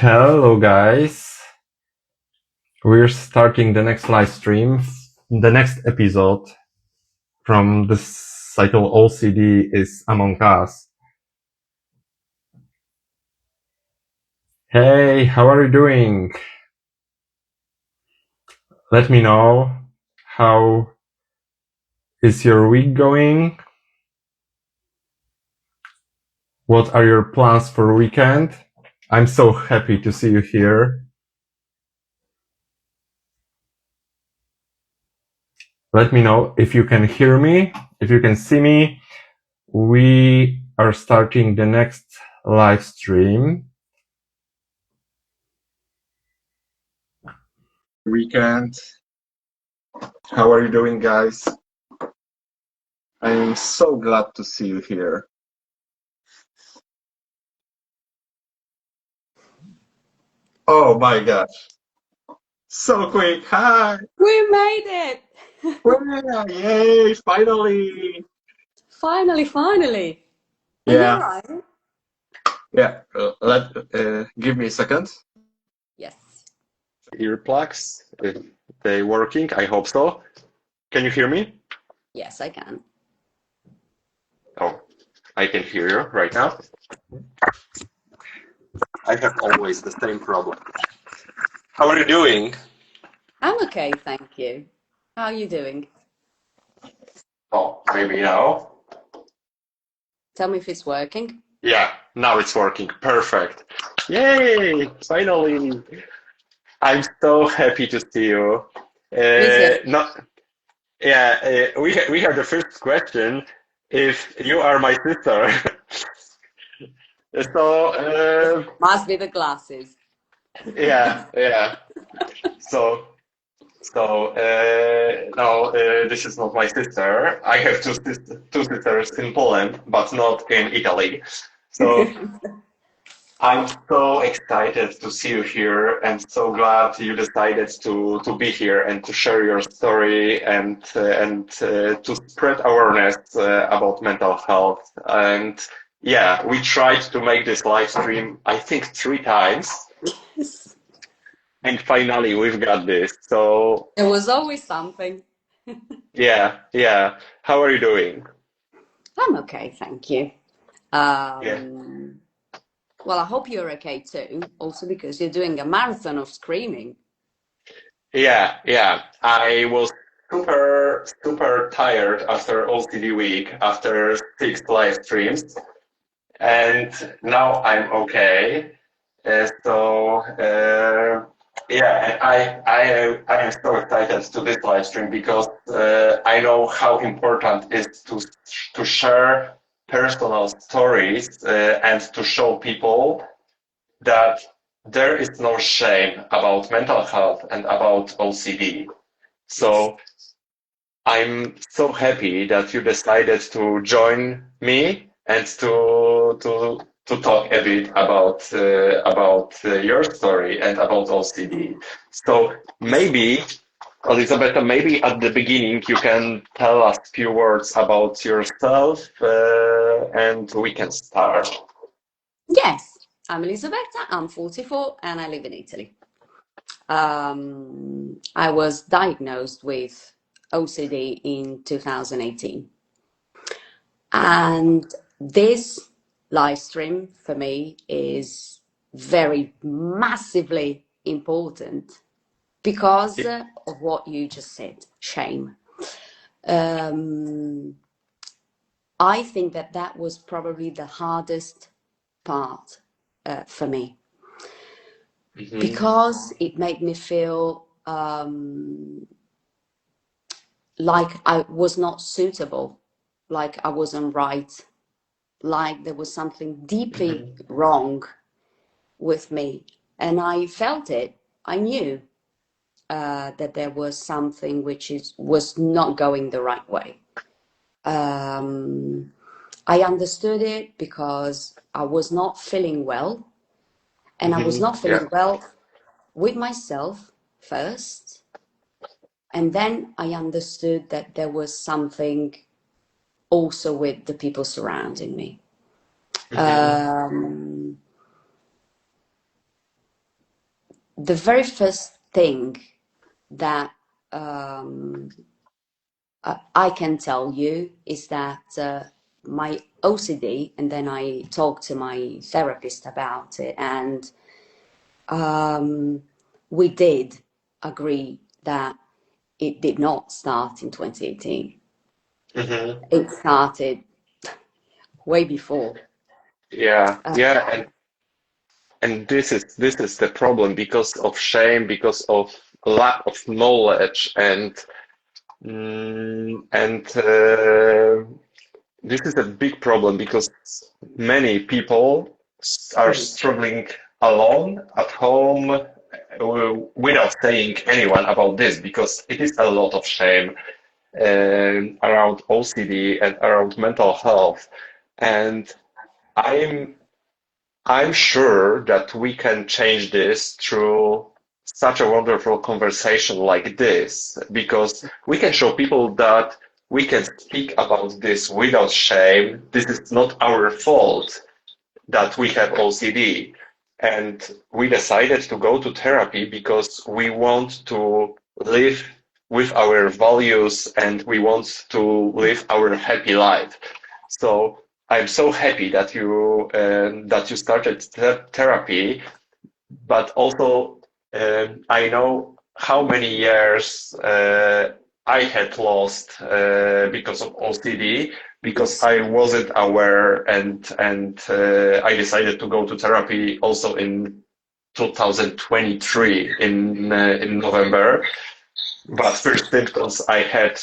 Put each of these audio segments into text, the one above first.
Hello guys, we're starting the next live stream, the next episode from the cycle OCD is Among Us. Hey, how are you doing? Let me know how is your week going? What are your plans for weekend? I'm so happy to see you here. Let me know if you can hear me, if you can see me. We are starting the next live stream. Weekend. How are you doing, guys? I'm so glad to see you here. Oh my gosh. So quick. Hi. We made it! Well, yay, finally. Finally. Are you Yeah. alright? Yeah. Give me a second. Yes. Earplugs, if they working, I hope so. Can you hear me? Yes, I can. Oh, I can hear you right now. I have always the same problem. How are you doing? I'm okay, thank you. How are you doing? Oh, maybe now. Tell me if it's working. Yeah, now it's working. Perfect. Yay! Finally. I'm so happy to see you. Me too. Not, yeah, we have the first question. If you are my sister, so Must be the glasses. yeah. So no, this is not my sister. I have two sisters in Poland, but not in Italy. So I'm so excited to see you here and so glad you decided to be here and to share your story and to spread awareness about mental health. And yeah, we tried to make this live stream, I think 3 times, and finally we've got this. So There was always something. yeah. How are you doing? I'm okay, thank you. Yeah. Well, I hope you're okay too, also because you're doing a marathon of screaming. Yeah. I was super tired after OCD week, after 6 live streams, and now I'm okay. Yeah, and I am so excited to this live stream because I know how important it is to share personal stories and to show people that there is no shame about mental health and about OCD. Yes. So I'm so happy that you decided to join me and to talk a bit about your story and about OCD. So maybe, Elisabetta, maybe at the beginning you can tell us a few words about yourself, and we can start. Yes, I'm Elisabetta, I'm 44 and I live in Italy. I was diagnosed with OCD in 2018. And this live stream for me is very massively important because of what you just said, shame. I think that was probably the hardest part for me because it made me feel like I was not suitable, like I wasn't right, like there was something deeply wrong with me. And I felt it. I knew that there was something which was not going the right way. I understood it because I was not feeling well. And I was not Yeah. feeling well with myself first. And then I understood that there was something also with the people surrounding me. the very first thing that I can tell you is that my OCD, and then I talked to my therapist about it, and we did agree that it did not start in 2018. Mm-hmm. It started way before. Yeah, yeah, and this is the problem because of shame, because of lack of knowledge, and this is a big problem because many people are struggling alone at home without saying anyone about this because it is a lot of shame around OCD and around mental health. And I'm I'm sure that we can change this through such a wonderful conversation like this, because we can show people that we can speak about this without shame. This is not our fault that we have OCD. And we decided to go to therapy because we want to live with our values and we want to live our happy life. So I'm so happy that you started therapy, but also I know how many years I had lost because of OCD because Yes. I wasn't aware and I decided to go to therapy also in 2023 in November. But first symptoms I had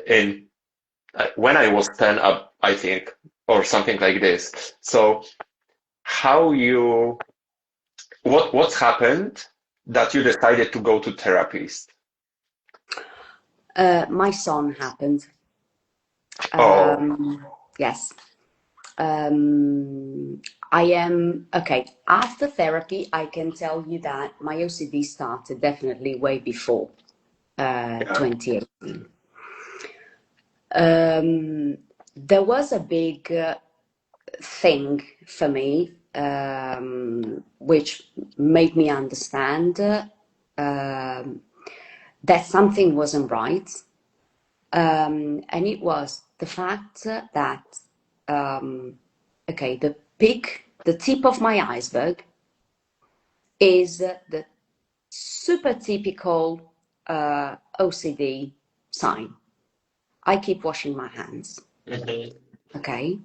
in when I was 10 up, I think, or something like this. So how you what's happened that you decided to go to therapist? My son happened. Oh, Yes. I am okay. After therapy, I can tell you that my OCD started definitely way before yeah. 2018. There was a big thing for me, which made me understand that something wasn't right. And it was the fact that, okay, the tip of my iceberg is the super typical OCD sign. I keep washing my hands, Hmm. okay?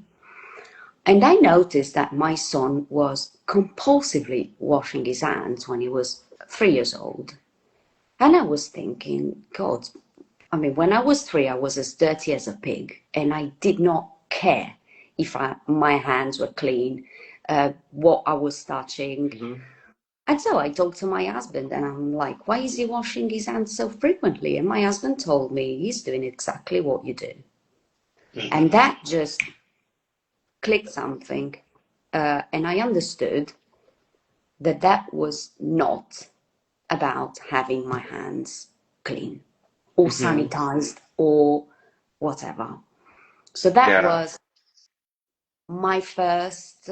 And I noticed that my son was compulsively washing his hands when he was 3 years old. And I was thinking, God, I mean, when I was 3, I was as dirty as a pig, and I did not care if my hands were clean, what I was touching. Hmm. And so I talked to my husband, and I'm like, why is he washing his hands so frequently? And my husband told me he's doing exactly what you do. And Hmm. that just clicked something. And I understood that that was not about having my hands clean or Hmm. sanitized or whatever. So that Yeah. was my first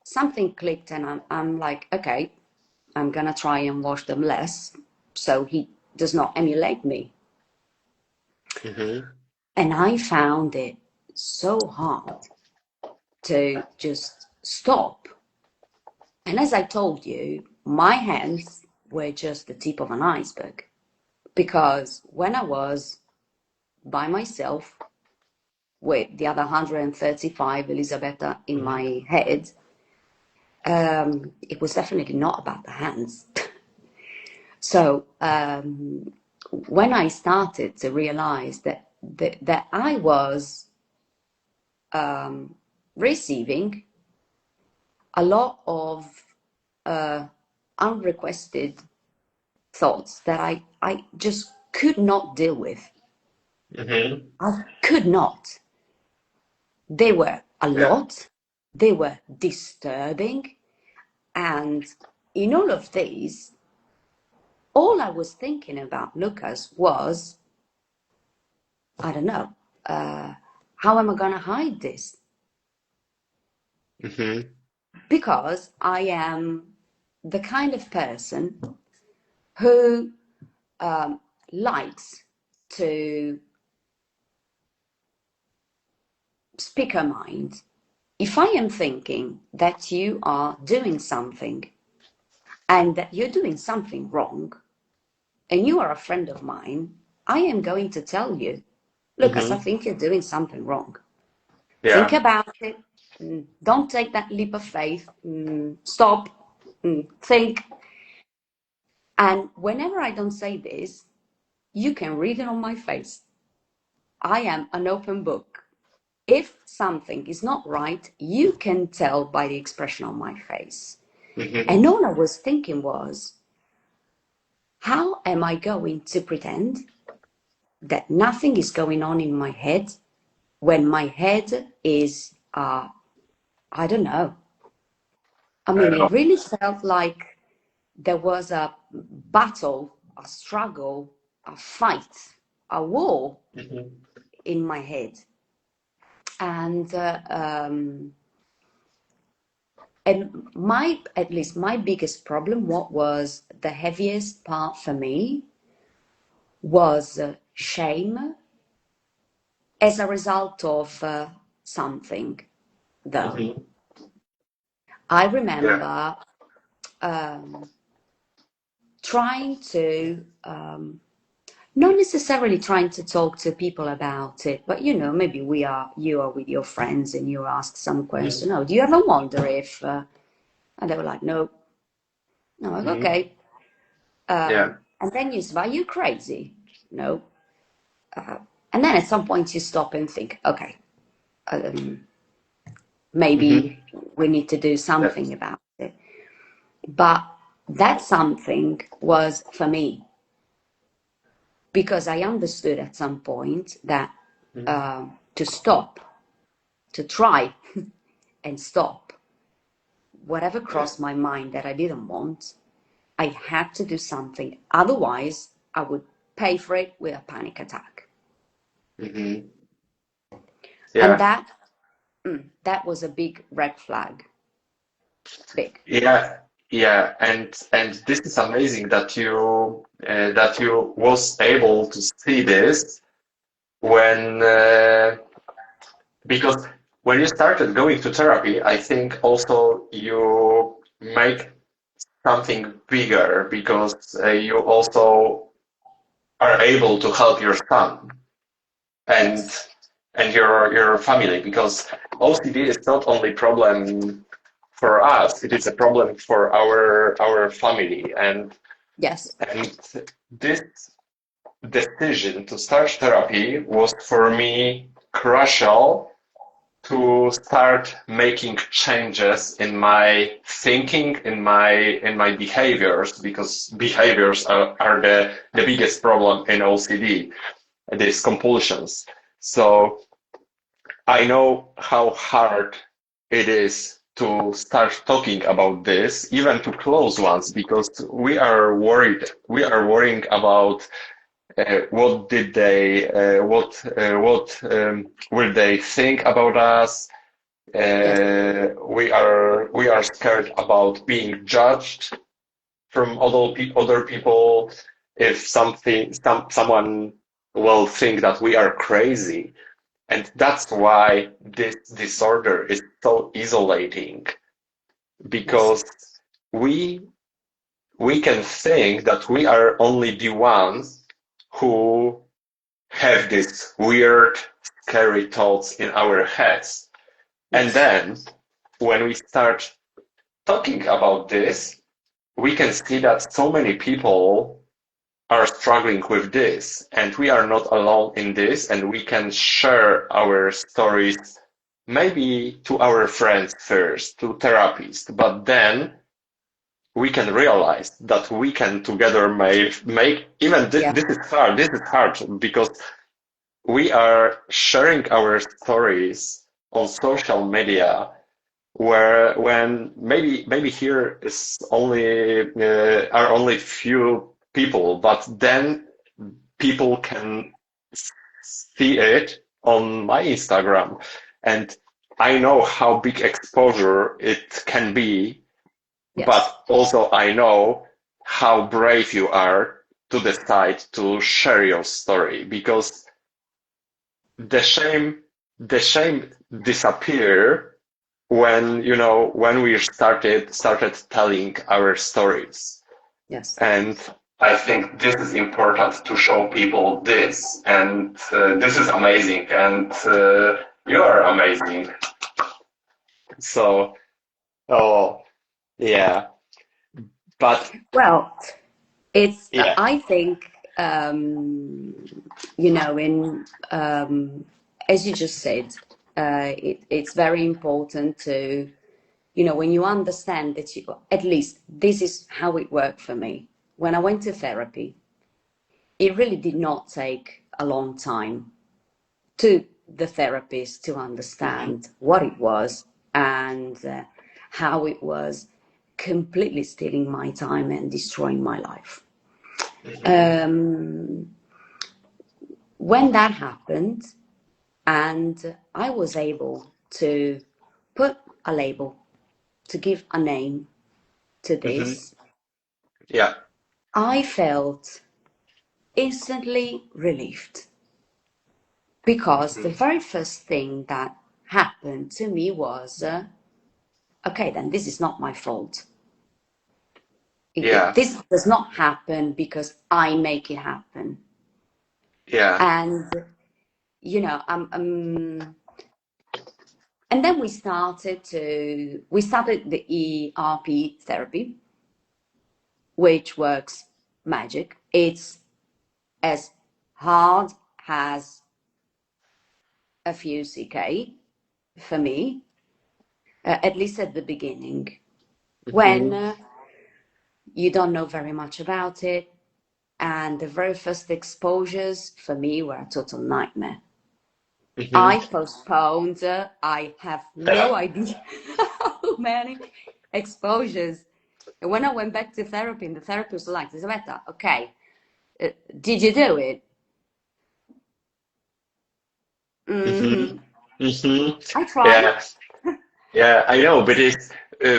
something clicked, and I'm like, okay, I'm gonna try and wash them less so he does not emulate me. Hmm. And I found it so hard to just stop. And as I told you, my hands were just the tip of an iceberg because when I was by myself with the other 135 Elisabetta in Hmm. my head, it was definitely not about the hands. So when I started to realize that I was receiving a lot of unrequested thoughts that I just could not deal with. Hmm. I could not. They were a Yeah. lot. They were disturbing. And in all of these, all I was thinking about, Lucas, was, I don't know, how am I going to hide this? Hmm. Because I am the kind of person who likes to speak her mind. If I am thinking that you are doing something and that you're doing something wrong, and you are a friend of mine, I am going to tell you, Lucas, I think you're doing something wrong. Think Yeah. about it. Don't take that leap of faith. Stop. Think. And whenever I don't say this, you can read it on my face. I am an open book. If something is not right, you can tell by the expression on my face. And all I was thinking was, how am I going to pretend that nothing is going on in my head when my head is, I don't know. I mean, it really felt like there was a battle, a struggle, a fight, a war in my head. And at least my biggest problem, what was the heaviest part for me, was shame as a result of something, though. I remember trying to, not necessarily trying to talk to people about it, but maybe you are with your friends and you ask some question. Oh, do you ever wonder if, and they were like, no. No, like, okay. And then you say, are you crazy? No. And then at some point you stop and think, okay, maybe we need to do something about it. But that something was for me, because I understood at some point that to stop, to try and stop whatever crossed my mind that I didn't want, I had to do something. Otherwise, I would pay for it with a panic attack. Yeah. And that was a big red flag. Big. Yeah, and this is amazing that you was able to see this when because when you started going to therapy, I think also you make something bigger because you also are able to help your son and Yes. and your family, because OCD is not only problem for us, it is a problem for our family. Yes. And this decision to start therapy was for me crucial to start making changes in my thinking, in my behaviors, because behaviors are the biggest problem in OCD, these compulsions. So I know how hard it is to start talking about this, even to close ones, because we are worried. We are worrying about what did they, what will they think about us. Yes. We are scared about being judged from other people. If someone will think that we are crazy. And that's why this disorder is so isolating, Yes. because we we can think that we are only the ones who have these weird, scary thoughts in our heads. And Yes. then when we start talking about this, we can see that so many people are struggling with this, and we are not alone in this, and we can share our stories maybe to our friends first, to therapists, but then we can realize that we can together make even Yeah. this is hard because we are sharing our stories on social media where when maybe here is only are only few people, but then people can see it on my Instagram, and I know how big exposure it can be Yes. but also I know how brave you are to decide to share your story, because the shame, the shame disappear when, when we started telling our stories. Yes. And I think this is important to show people this, and this is amazing, and you are amazing. So, oh, yeah, but Well, it's, yeah. I think, in, as you just said, it's very important to, when you understand that at least this is how it worked for me. When I went to therapy, it really did not take a long time to the therapist to Hmm. understand what it was and how it was completely stealing my time and destroying my life. Hmm. Um, when that happened, and I was able to put a label, to give a name to Hmm. this, Yeah. I felt instantly relieved, because the Hmm. very first thing that happened to me was okay, then this is not my fault. Yeah. This does not happen because I make it happen. Yeah. And, and then we started the ERP therapy, which works magic. It's as hard as a few CK for me, at least at the beginning, when Hmm. you don't know very much about it. And the very first exposures for me were a total nightmare. Hmm. I postponed, I have Yeah. no idea how many exposures. And when I went back to therapy, and the therapist was like, Elisabetta, okay, did you do it? Hmm. Mm-hmm. Hmm. I tried. Yeah. Yeah, I know, but it's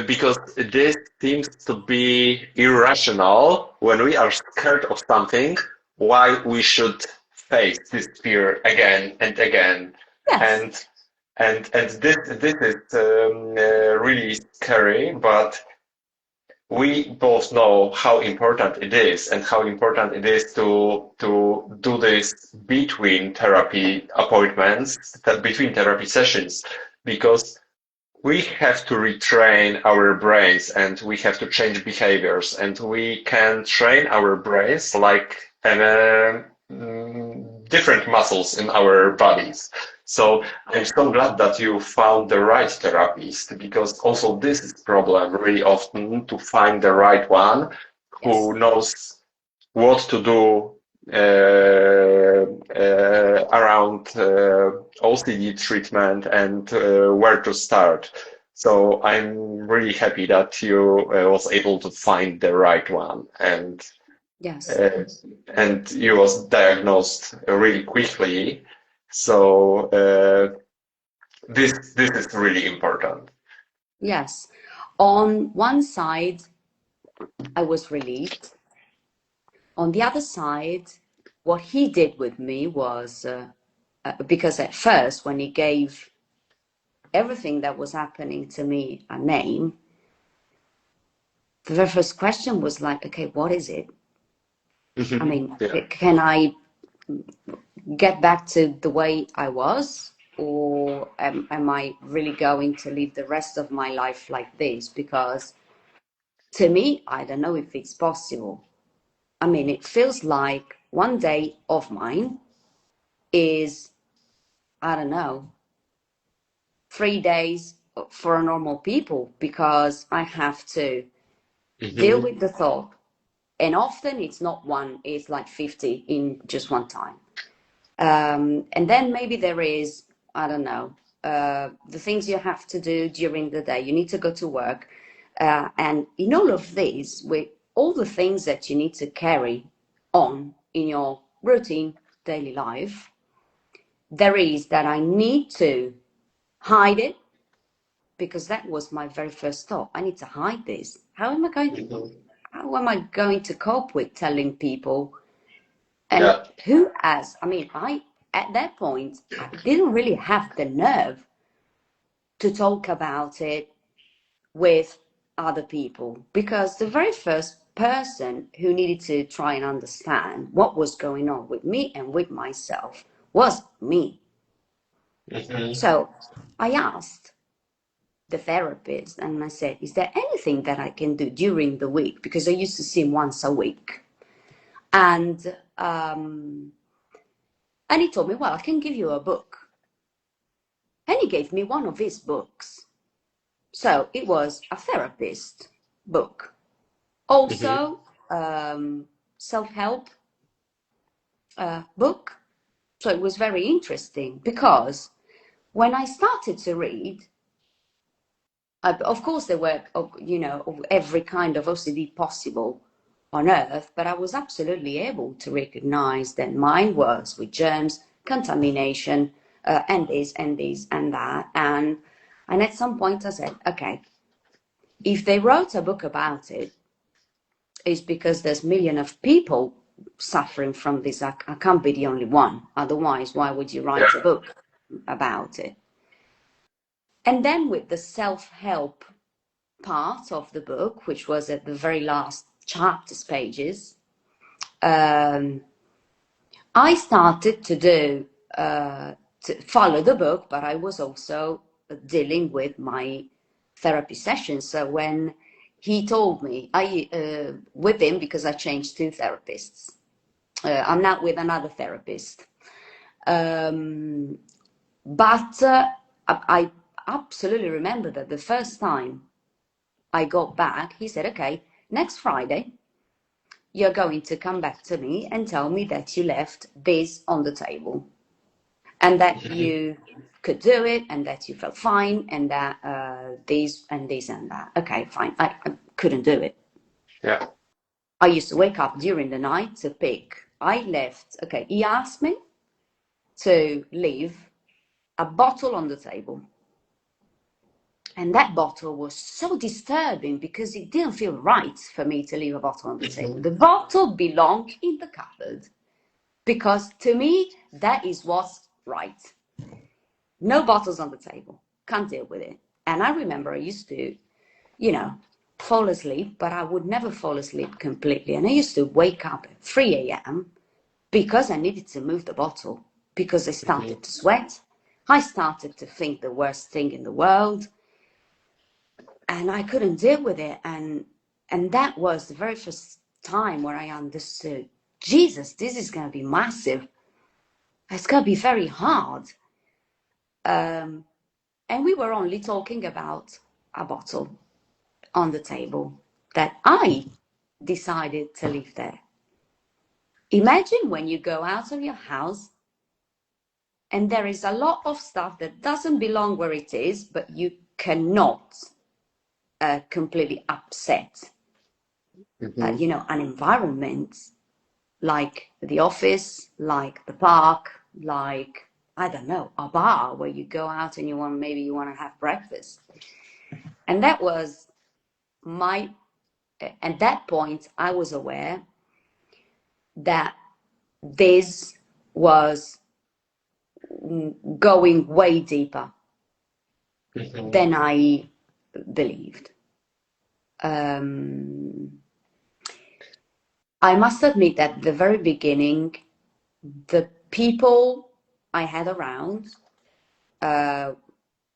because this seems to be irrational when we are scared of something, why we should face this fear again and again. Yes, And and this is really scary, but we both know how important it is, and how important it is to do this between therapy appointments, between therapy sessions, because we have to retrain our brains, and we have to change behaviors, and we can train our brains like different muscles in our bodies. So I'm so glad that you found the right therapist, because also this is problem really often, to find the right one yes, who knows what to do around OCD treatment, and where to start. So I'm really happy that you was able to find the right one, yes, uh, and you was diagnosed really quickly. So this is really important. yes. On one side, I was relieved. On the other side, what he did with me was, because at first, when he gave everything that was happening to me a name, the very first question was like, okay, what is it? I Mhm. mean, Yeah. can I get back to the way I was? Or am I really going to live the rest of my life like this? Because to me, I don't know if it's possible. I mean, it feels like one day of mine is, I don't know, 3 days for normal people, because I have to deal Hmm. with the thought. And often it's not one, it's like 50 in just one time. And then maybe there is, I don't know, the things you have to do during the day. You need to go to work. And in all of these, with all the things that you need to carry on in your routine daily life, there is that I need to hide it, because that was my very first thought. I need to hide this. How am I going to cope with telling people? And who has, I mean, at that point, I didn't really have the nerve to talk about it with other people, because the very first person who needed to try and understand what was going on with me and with myself was me. So I asked the therapist and I said, is there anything that I can do during the week? Because I used to see him once a week. And he told me, well, I can give you a book. And he gave me one of his books. So it was a therapist book. Also, self-help book. So it was very interesting, because when I started to read, of course there were, you know, of every kind of OCD possible on earth, but I was absolutely able to recognize that mine was with germs, contamination, and this and this and that. And at some point I said, okay, if they wrote a book about it, it's because there's millions of people suffering from this. I can't be the only one. Otherwise, why would you write a book about it? And then with the self-help part of the book, which was at the very last chapters pages, I started to follow the book, but I was also dealing with my therapy sessions. So when he told me, with him, because I changed 2 therapists, I'm not with another therapist, but I absolutely remember that the first time I got back, he said, okay, next Friday, you're going to come back to me and tell me that you left this on the table and that you could do it and that you felt fine and that this and this and that. Okay, fine. I couldn't do it. Yeah. I used to wake up during the night to pick. I left. Okay, he asked me to leave a bottle on the table. And that bottle was so disturbing because it didn't feel right for me to leave a bottle on the table. The bottle belonged in the cupboard because to me, that is what's right. No bottles on the table. Can't deal with it. And I remember I used to, you know, fall asleep, but I would never fall asleep completely. And I used to wake up at 3 a.m. because I needed to move the bottle, because I started to sweat. I started to think the worst thing in the world. And I couldn't deal with it. And that was the very first time where I understood, Jesus, this is going to be massive. It's going to be very hard. And we were only talking about a bottle on the table that I decided to leave there. Imagine when you go out of your house and there is a lot of stuff that doesn't belong where it is, but you cannot completely upset, you know, an environment like the office, like the park, like, I don't know, a bar where you go out and maybe you want to have breakfast. And that was at that point, I was aware that this was going way deeper than I believed. I must admit that at the very beginning, the people I had around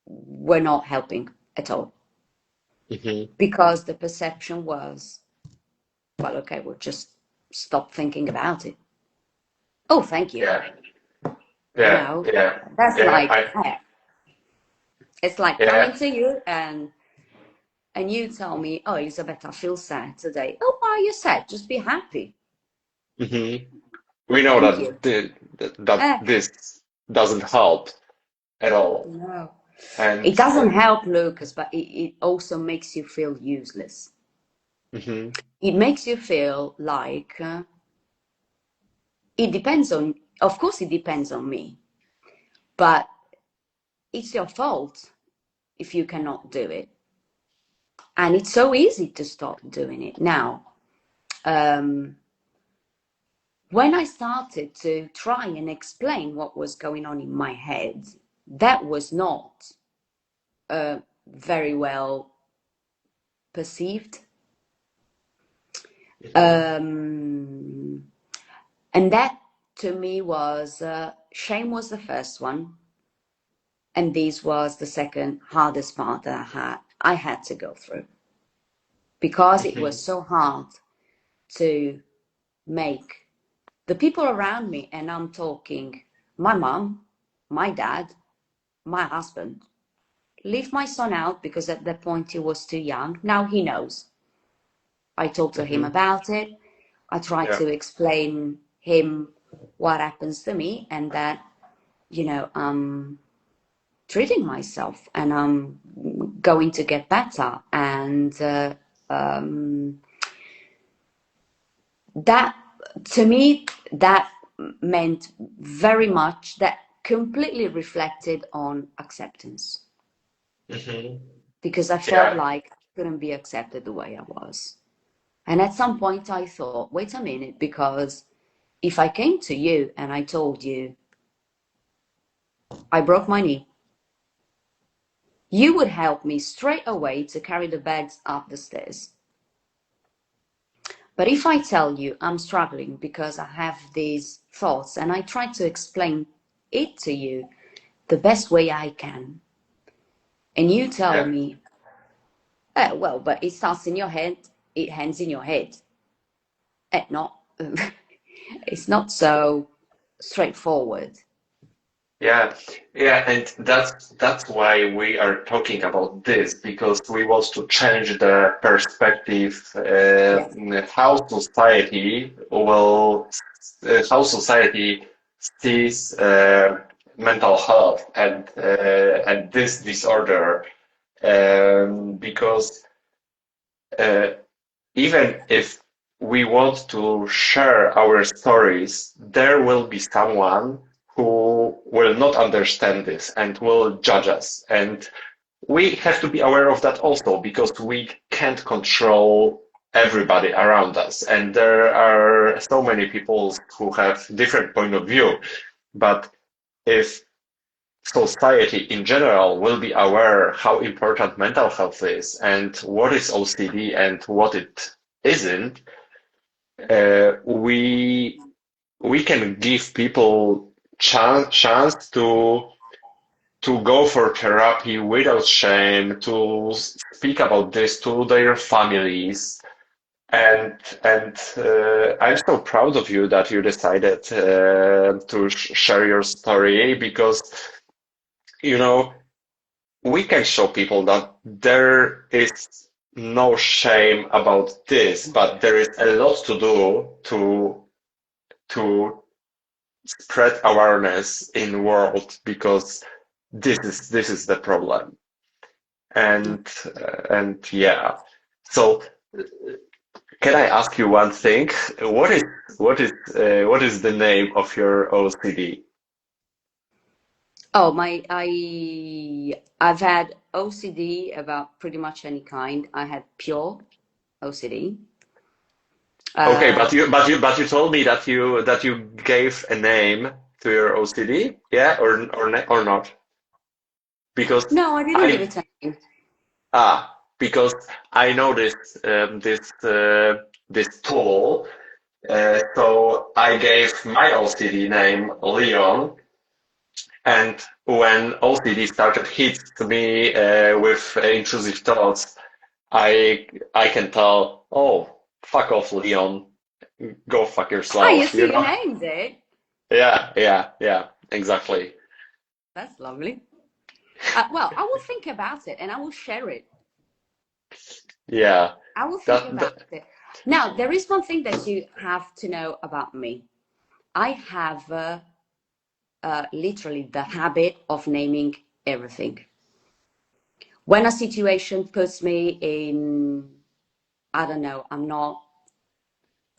were not helping at all. Because the perception was, well, okay, we'll just stop thinking about it. Oh, thank you. That's it's like coming to you and you tell me, oh, Elisabetta, I feel sad today. Oh, why are you sad? Just be happy. We know that this doesn't help at all. No. And it doesn't help, Lucas, but it also makes you feel useless. It makes you feel like it depends on, of course it depends on me, but it's your fault if you cannot do it. And it's so easy to stop doing it now. When I started to try and explain what was going on in my head, that was not very well perceived. And that to me was, shame was the first one. And this was the second hardest part that I had to go through. Because it was so hard to make the people around me, and I'm talking my mom, my dad, my husband, leave my son out because at that point he was too young. Now he knows. I talked to him about it. I tried to explain him what happens to me and that, you know, I'm treating myself and I'm going to get better. And that, to me, that meant very much, that completely reflected on acceptance. Because I felt like I couldn't be accepted the way I was. And at some point I thought, wait a minute, because if I came to you and I told you I broke my knee, you would help me straight away to carry the bags up the stairs. But if I tell you I'm struggling because I have these thoughts and I try to explain it to you the best way I can, and you tell me, well, but it starts in your head, it ends in your head. It's not so straightforward. Yeah, and that's why we are talking about this, because we want to change the perspective, Yes. how society sees mental health and this disorder, because even if we want to share our stories, there will be someone who will not understand this and will judge us. And we have to be aware of that also, because we can't control everybody around us. And there are so many people who have different point of view. But if society in general will be aware how important mental health is and what is OCD and what it isn't, we can give people chance to go for therapy without shame, to speak about this to their families, and I'm so proud of you that you decided to share your story, because you know we can show people that there is no shame about this, but there is a lot to do to spread awareness in the world, because this is the problem. And yeah. So can I ask you one thing? What is the name of your OCD? Oh, I've had OCD about pretty much any kind. I had pure OCD. Okay, but you told me that you gave a name to your OCD, yeah, or not? Because No, I didn't give I it a name. because I know this tool. So I gave my OCD name Leon, and when OCD started hit me with intrusive thoughts, I can tell, oh, fuck off, Leon, go fuck Oh, you yourself, you see, you know? named it. Yeah, exactly. That's lovely. Well, I will think about it and I will share it. Yeah, I will think about that it. Now, there is one thing that you have to know about me. I have literally the habit of naming everything. When a situation puts me in, I don't know, I'm not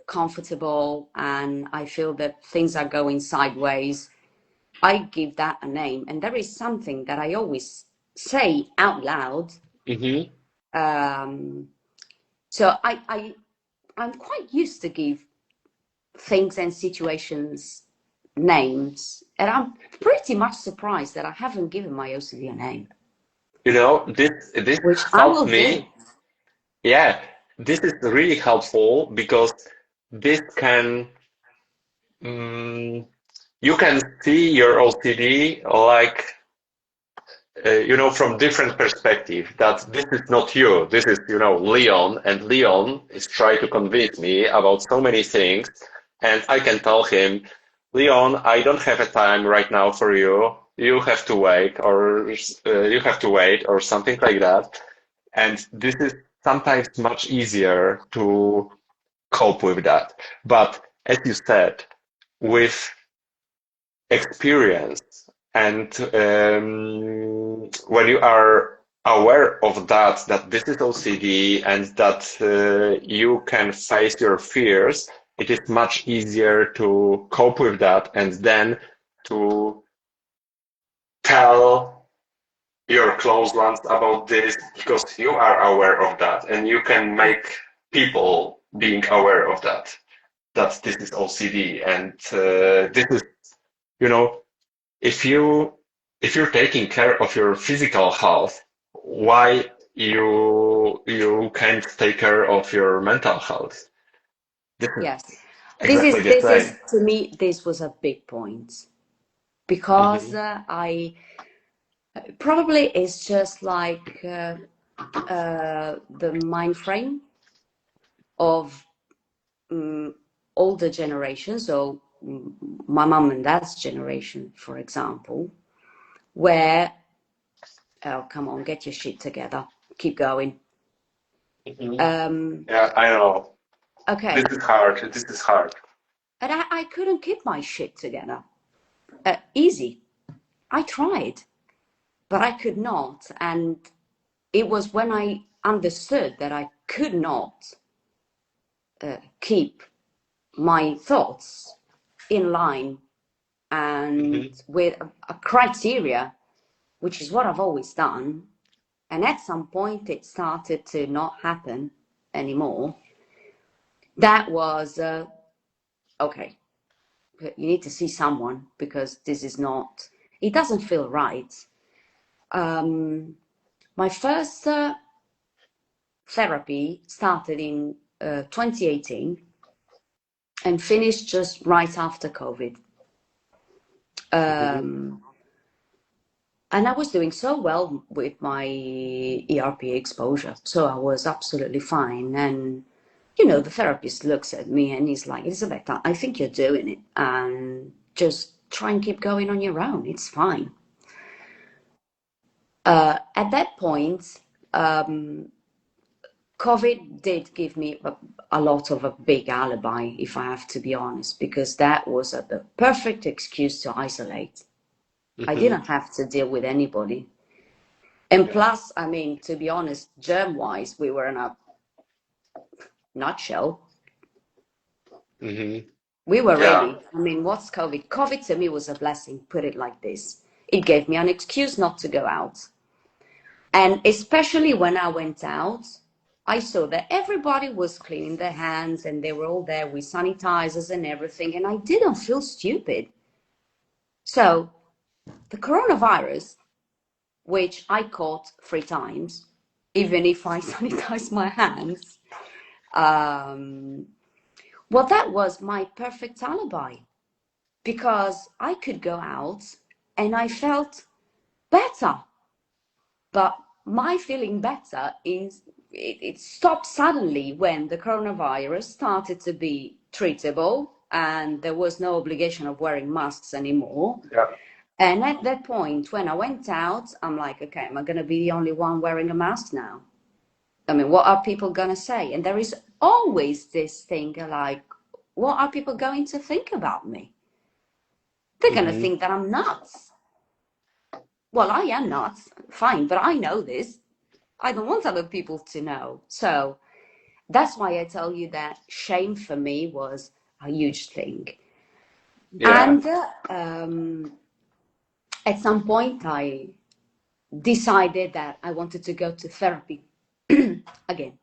comfortable and I feel that things are going sideways, I give that a name. And there is something that I always say out loud. Mm-hmm. So I'm quite used to give things and situations names, and I'm pretty much surprised that I haven't given my OCD a name, You know, this which I helped will do. me. Yeah, this is really helpful because this can you can see your OCD like from different perspective. That this is not you. This is Leon, and Leon is trying to convince me about so many things, and I can tell him, Leon, I don't have a time right now for you. You have to wait, or you have to wait, or something like that. And this is sometimes much easier to cope with that. But as you said, with experience and when you are aware of that this is OCD and that you can face your fears, it is much easier to cope with that and then to tell your close ones about this because you are aware of that and you can make people being aware of that this is OCD and this is you know if you if you're taking care of your physical health, why you can't take care of your mental health? This is Yes, exactly the this is same. to me, this was a big point because Hmm. I probably it's just like the mind frame of older generations, so my mum and dad's generation, for example, where, oh, come on, get your shit together, keep going. Hmm. Yeah, I know. This Okay, is hard. This is hard. and I couldn't keep my shit together. Easy. I tried, but I could not. And it was when I understood that I could not keep my thoughts in line and Hmm. with a criteria, which is what I've always done. And at some point, it started to not happen anymore. That was okay. You need to see someone because this is not. It doesn't feel right. Um, my first therapy started in 2018 and finished just right after COVID. Hmm. And I was doing so well with my ERP exposure. So I was absolutely fine. And, the therapist looks at me and he's like, Elisabetta, I think you're doing it. And just try and keep going on your own. It's fine. At that point, COVID did give me a lot of a big alibi, if I have to be honest, because that was the perfect excuse to isolate. I Hmm. didn't have to deal with anybody. And Yeah. plus, I mean, to be honest, germ-wise, we were in a nutshell. Hmm. We were Yeah. ready. I mean, what's COVID? COVID to me was a blessing, put it like this. It gave me an excuse not to go out. And especially when I went out, I saw that everybody was cleaning their hands and they were all there with sanitizers and everything. And I didn't feel stupid. So the coronavirus, which I caught 3 times, even if I sanitized my hands, well, that was my perfect alibi because I could go out and I felt better. But my feeling better is it stopped suddenly when the coronavirus started to be treatable and there was no obligation of wearing masks anymore. Yeah. And at that point, when I went out, I'm like, okay, am I going to be the only one wearing a mask now? I mean, what are people going to say? And there is always this thing like, what are people going to think about me? They're going to Hmm. think that I'm nuts. Well, I am nuts, fine, but I know this. I don't want other people to know. So that's why I tell you that shame for me was a huge thing. Yeah. And at some point, I decided that I wanted to go to therapy again.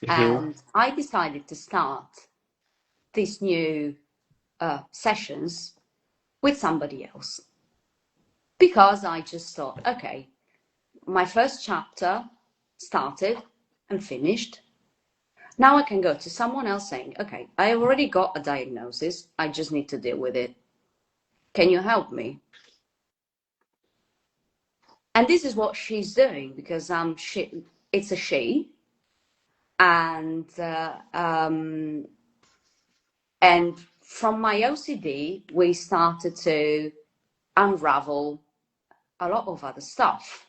And I decided to start these new sessions with somebody else, because I just thought, okay, my first chapter started and finished. Now I can go to someone else saying, okay, I already got a diagnosis. I just need to deal with it. Can you help me? And this is what she's doing, because it's a she. And from my OCD, we started to unravel a lot of other stuff.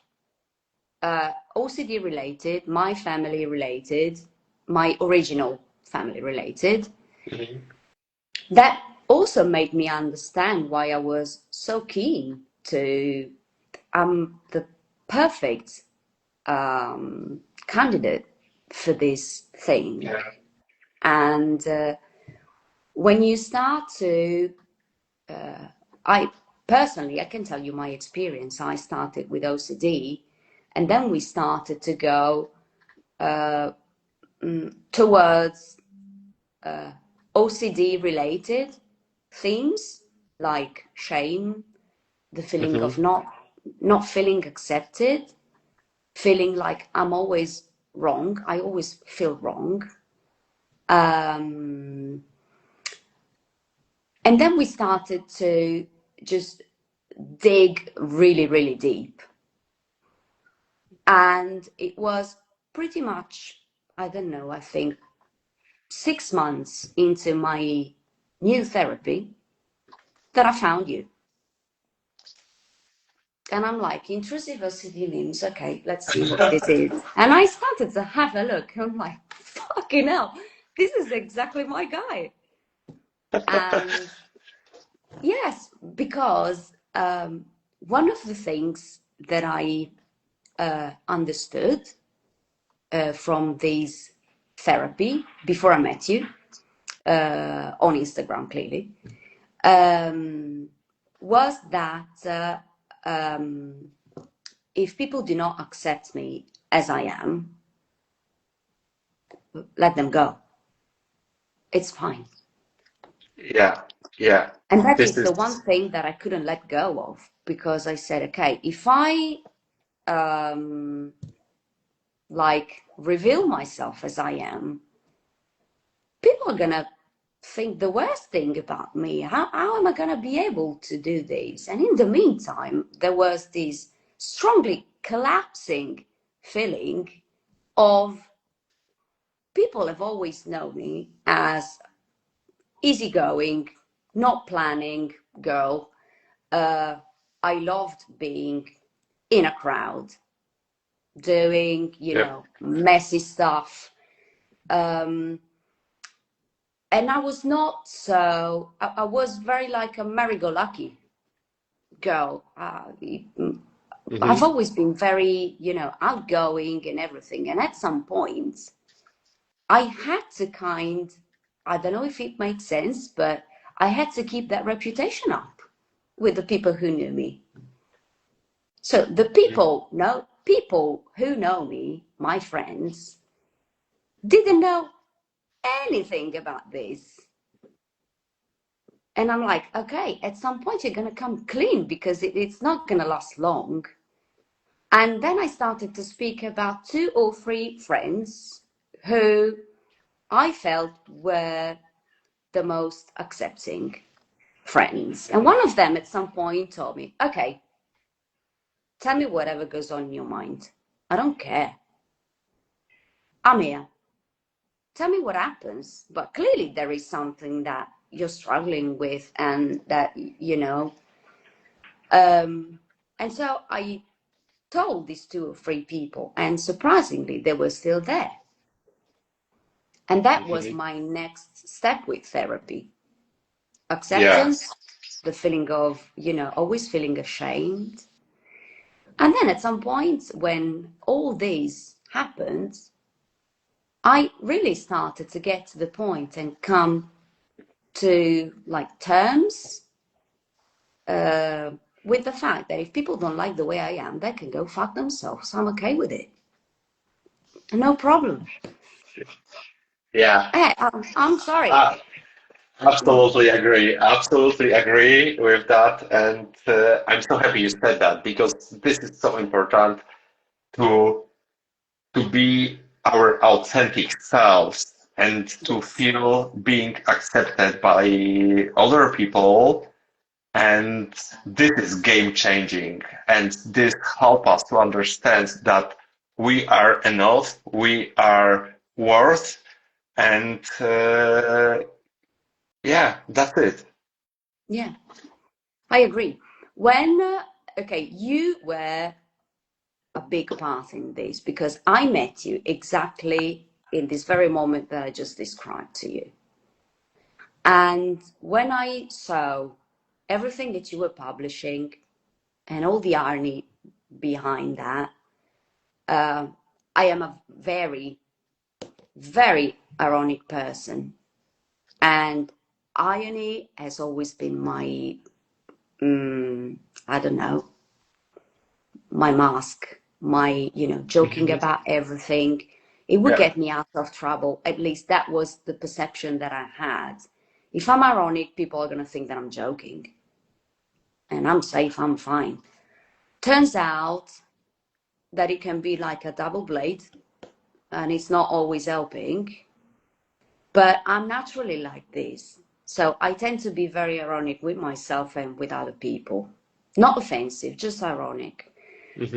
OCD related, my family related, my original family related. Mm-hmm. That also made me understand why I was so keen to the perfect candidate for this thing. Yeah. And when you start to, I can tell you my experience. I started with OCD, and then we started to go towards OCD related themes, like shame, the feeling of not feeling accepted, feeling like I'm always wrong. I always feel wrong. And then we started to just dig really, really deep. And it was pretty much, I don't know, I think 6 months into my new therapy that I found you. And I'm like, intrusive OCD themes, okay, let's see what this is. And I started to have a look. I'm like, fucking hell, this is exactly my guy. And yes, because one of the things that I understood from this therapy before I met you, on Instagram clearly, was that if people do not accept me as I am, let them go. It's fine. Yeah, yeah. And that This is the is one thing that I couldn't let go of, because I said, okay, if I like reveal myself as I am, people are gonna think the worst thing about me. How am I gonna be able to do this? And in the meantime, there was this strongly collapsing feeling of, people have always known me as easygoing, not planning girl. I loved being in a crowd, doing, yep. messy stuff. And I was not so, I was very like a merry-go-lucky girl. I've Mm-hmm. always been very, outgoing and everything. And at some point, I had to I don't know if it makes sense, but I had to keep that reputation up with the people who knew me. So the people who know me, my friends, didn't know anything about this. And I'm like, okay, at some point you're going to come clean, because it's not going to last long. And then I started to speak about 2 or 3 friends who I felt were the most accepting friends. And one of them at some point told me, okay, tell me whatever goes on in your mind. I don't care. I'm here. Tell me what happens. But clearly there is something that you're struggling with, and that, and so I told these 2 or 3 people, and surprisingly, they were still there. And that was Mm-hmm. my next step with therapy. Yeah. Acceptance, the feeling of, always feeling ashamed. And then at some point, when all this happened, I really started to get to the point and come to like terms with the fact that if people don't like the way I am, they can go fuck themselves. I'm okay with it. No problem. Yeah. Hey, I'm sorry. Uh, Absolutely agree. Absolutely agree with that. And I'm so happy you said that because this is so important to be our authentic selves and to Yes. feel being accepted by other people. And this is game changing. And this help us to understand that we are enough, we are worth, and yeah, that's it. Yeah, I agree. When, okay, you were a big part in this because I met you exactly in this very moment that I just described to you. And when I saw everything that you were publishing and all the irony behind that, uh, I am a very, very ironic person. And irony has always been my, I don't know, my mask, my, joking Mhm. about everything. It would Yeah. get me out of trouble. At least that was the perception that I had. If I'm ironic, people are going to think that I'm joking. And I'm safe, I'm fine. Turns out that it can be like a double blade and it's not always helping. But I'm naturally like this. So I tend to be very ironic with myself and with other people. Not offensive, just ironic.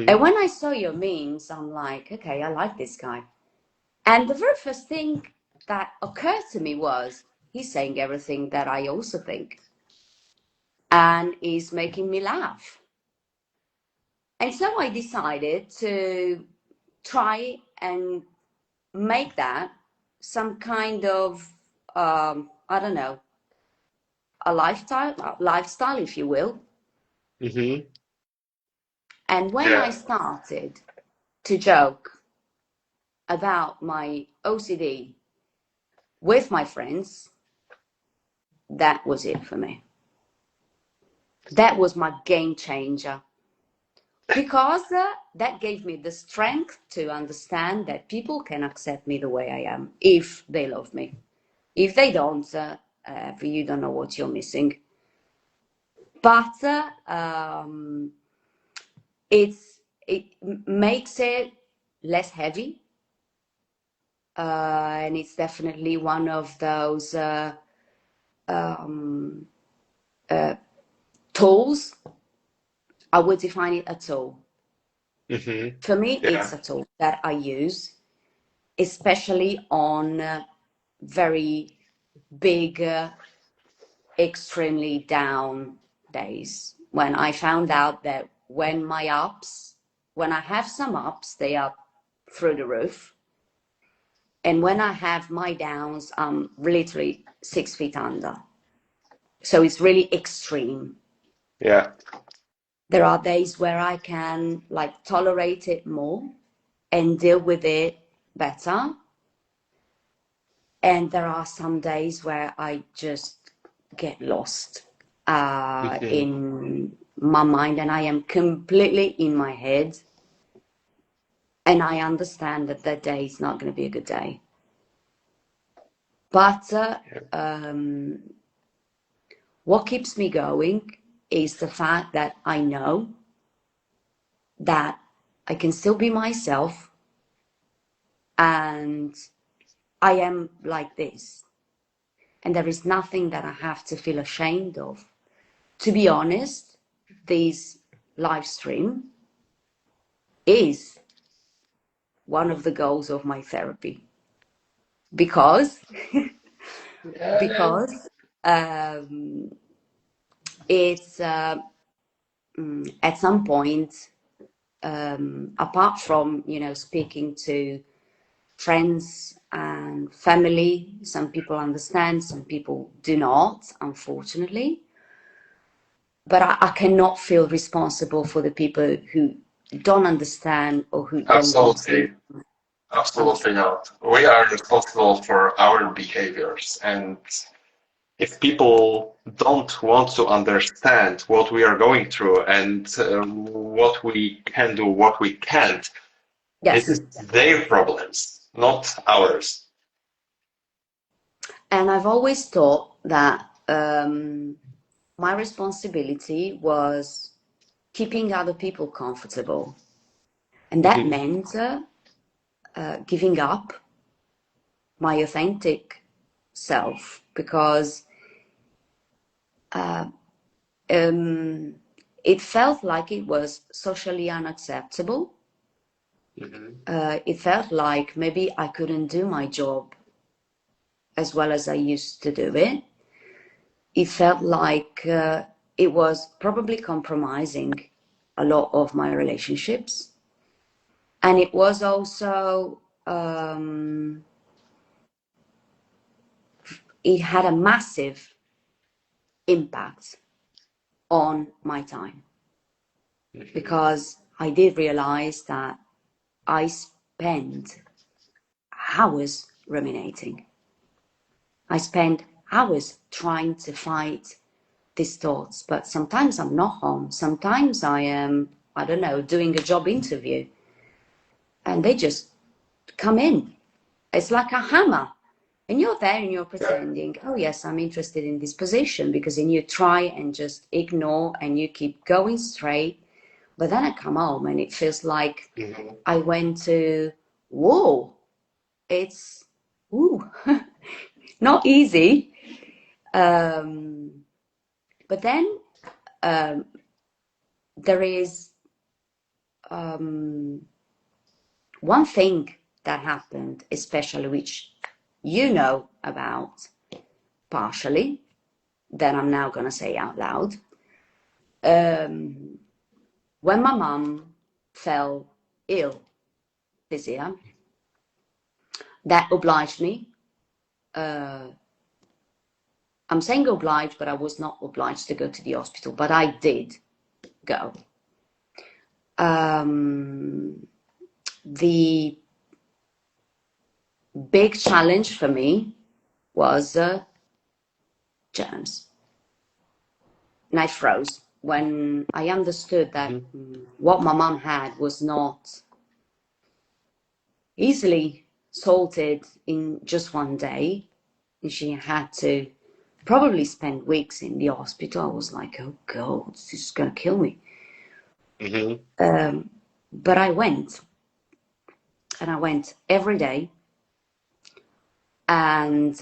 And Hmm. when I saw your memes, I'm like, okay, I like this guy. And the very first thing that occurred to me was he's saying everything that I also think and is making me laugh. And so I decided to try and make that some kind of, I don't know, a lifestyle, if you will. Hmm. And when I Yeah. started to joke about my OCD with my friends, that was it for me. That was my game changer because that gave me the strength to understand that people can accept me the way I am if they love me. If they don't, you don't know what you're missing. But it makes it less heavy, and it's definitely one of those um, tools. I would define it a tool. Hmm. For me, Yeah. it's a tool that I use, especially on very big, extremely down days when I found out that when I have some ups, they are through the roof. And when I have my downs, I'm literally 6 feet under. So it's really extreme. Yeah. There are days where I can like tolerate it more and deal with it better. And there are some days where I just get lost Hmm. in my mind and I am completely in my head. And I understand that that day is not going to be a good day. But Yeah. what keeps me going is the fact that I know that I can still be myself and I am like this. And there is nothing that I have to feel ashamed of. To be honest, this live stream is one of the goals of my therapy because Yeah. because um, it's at some point, apart from speaking to friends and family, some people understand, some people do not, unfortunately. But I cannot feel responsible for the people who don't understand or who don't want to Absolutely. Absolutely understand. not. We are responsible for our behaviors, and if people don't want to understand what we are going through and what we can do, what we can't, this Yes. is their problems, not ours. And I've always thought that my responsibility was keeping other people comfortable. And that Mhm. meant giving up my authentic self, because it felt like it was socially unacceptable. Mhm. It felt like maybe I couldn't do my job as well as I used to do it. It felt like it was probably compromising a lot of my relationships. And it was also, it had a massive impact on my time, Mhm. because I did realize that I spent hours ruminating. I spent hours trying to fight these thoughts, but sometimes I'm not home. Sometimes I am, I don't know, doing a job interview, and they just come in. It's like a hammer. And you're there and you're pretending, oh yes, I'm interested in this position, because then you try and just ignore and you keep going straight. But then I come home and it feels like Mhm. I went to war. It's ooh, not easy. But then there is one thing that happened, especially which you know about partially, that I'm now going to say out loud. When my mum fell ill this year, that obliged me. I'm saying obliged, but I was not obliged to go to the hospital, but I did go. The big challenge for me was germs. And I froze when I understood that Mhm. what my mum had was not easily sorted in just one day. And she had to probably spend weeks in the hospital. I was like, oh God, this is going to kill me. Mhm. But I went, and I went every day. And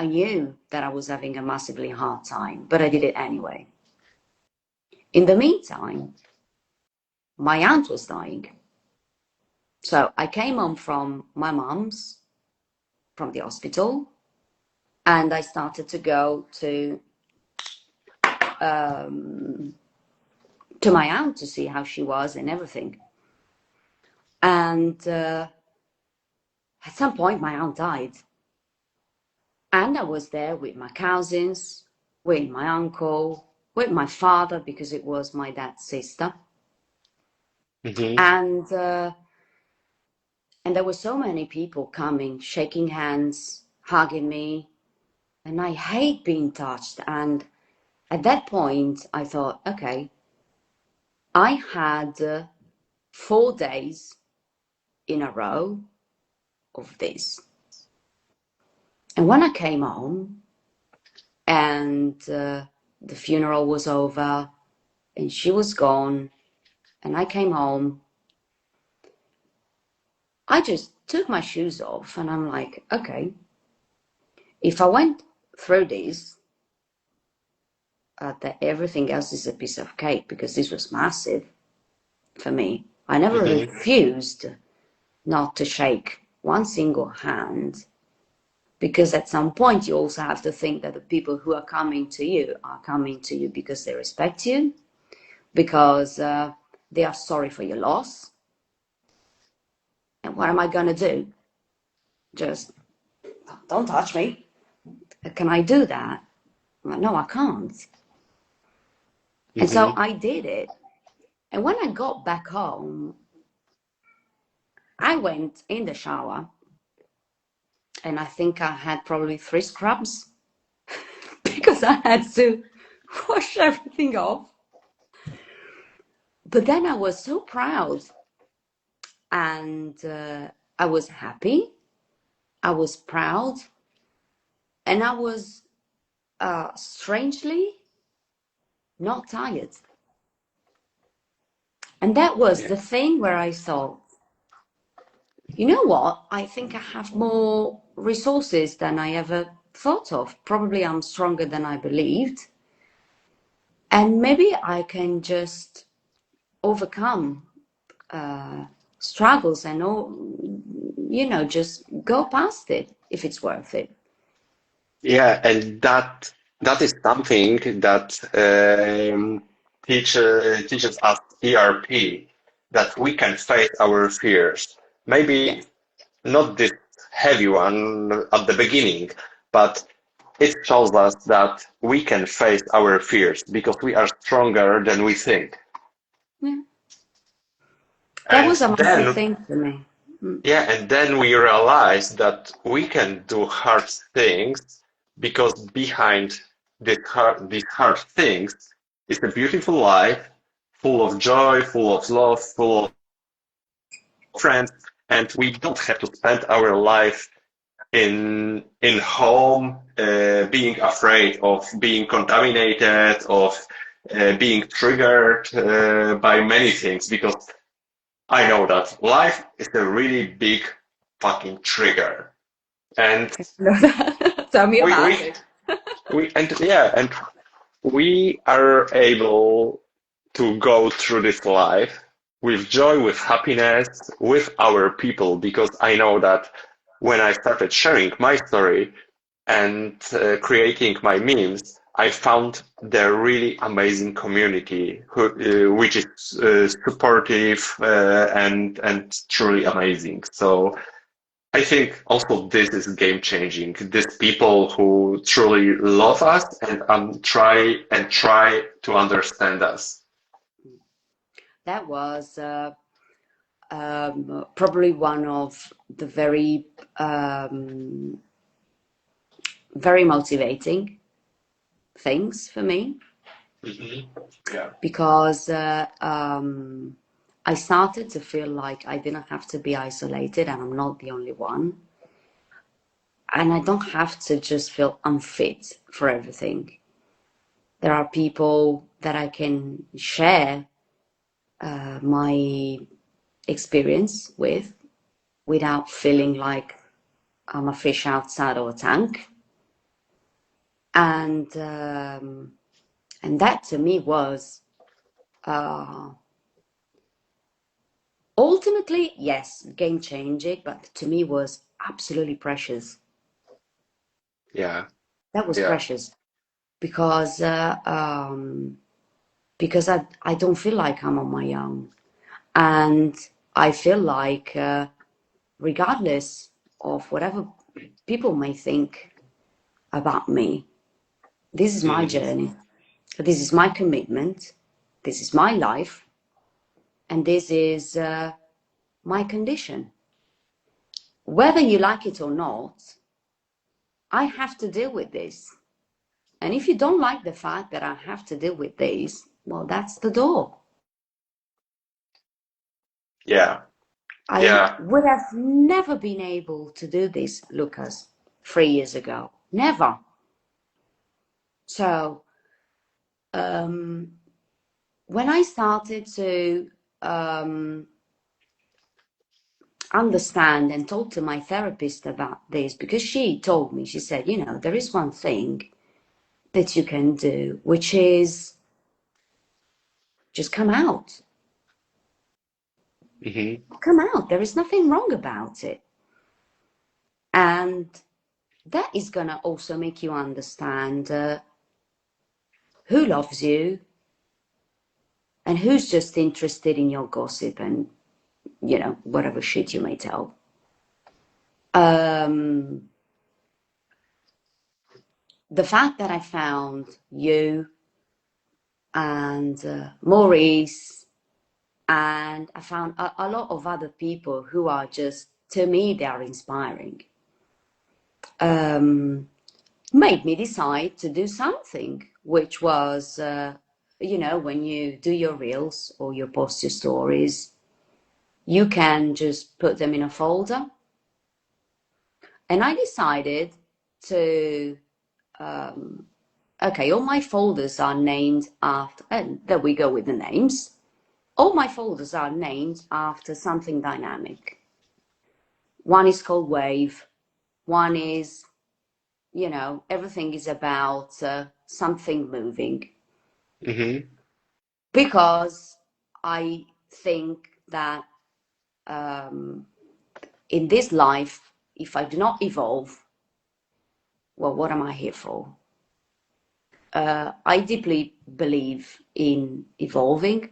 I knew that I was having a massively hard time, but I did it anyway. In the meantime, my aunt was dying. So I came home from my mum's, from the hospital, and I started to go to my aunt to see how she was and everything. And at some point, my aunt died. And I was there with my cousins, with my uncle, with my father, because it was my dad's sister. Mhm. And there were so many people coming, shaking hands, hugging me. And I hate being touched. And at that point, I thought, okay, I had 4 days in a row of this. And when I came home and the funeral was over and she was gone and I came home, I just took my shoes off and I'm like, okay, if I went through this, that everything else is a piece of cake, because this was massive for me. I never Mhm. refused not to shake one single hand, because at some point you also have to think that the people who are coming to you are coming to you because they respect you, because they are sorry for your loss. And what am I going to do? Just don't touch me. Can I do that? I'm like, no, I can't. And so Mhm. I did it. And when I got back home, I went in the shower and I think I had probably 3 scrubs because I had to wash everything off. But then I was so proud, and I was happy, I was proud, and I was strangely not tired. And that was Yeah. the thing where I thought, you know what? I think I have more resources than I ever thought of. Probably I'm stronger than I believed. And maybe I can just overcome struggles and all, just go past it if it's worth it. Yeah, and that is something that teaches us ERP, that we can face our fears. Maybe Yes. not this heavy one at the beginning, but it shows us that we can face our fears because we are stronger than we think. Yeah. That And was a massive then, thing for me. Mm. yeah, and then we realize that we can do hard things because behind these hard things is a beautiful life full of joy, full of love, full of friends, and we don't have to spend our life in home, being afraid of being contaminated, of being triggered by many things, because I know that life is a really big fucking trigger, and Tell me we about we it. and we are able to go through this life with joy, with happiness, with our people, because I know that when I started sharing my story and creating my memes, I found the really amazing community which is supportive and truly amazing. So I think also this is game changing. These people who truly love us and try to understand us. That was probably one of the very motivating things for me, Hmm. Yeah. because I started to feel like I didn't have to be isolated and I'm not the only one. And I don't have to just feel unfit for everything. There are people that I can share my experience with without feeling like I'm a fish outside of a tank. And that to me was ultimately, yes, game changing, but to me was absolutely precious. Yeah. That was Yeah. precious because I don't feel like I'm on my own, and I feel like regardless of whatever people may think about me, this is my Mhm. journey, this is my commitment, this is my life, and this is my condition. Whether you like it or not, I have to deal with this. And if you don't like the fact that I have to deal with this, well, that's the door. Yeah. I Yeah. would have never been able to do this, Lucas, 3 years ago. Never. So when I started to understand and talk to my therapist about this, because she told me, she said, there is one thing that you can do, which is just come out. Hmm. Come out. There is nothing wrong about it. And that is going to also make you understand who loves you and who's just interested in your gossip and, whatever shit you may tell. The fact that I found you and Maurice, and I found a lot of other people who are just, to me, they are inspiring. made me decide to do something, which was, when you do your reels or you post your stories, you can just put them in a folder. And I decided to, okay, all my folders are named after, and there we go with the names. All my folders are named after something dynamic. One is called Wave. One is, everything is about something moving. Mm-hmm. Because I think that in this life, if I do not evolve, well, what am I here for? I deeply believe in evolving,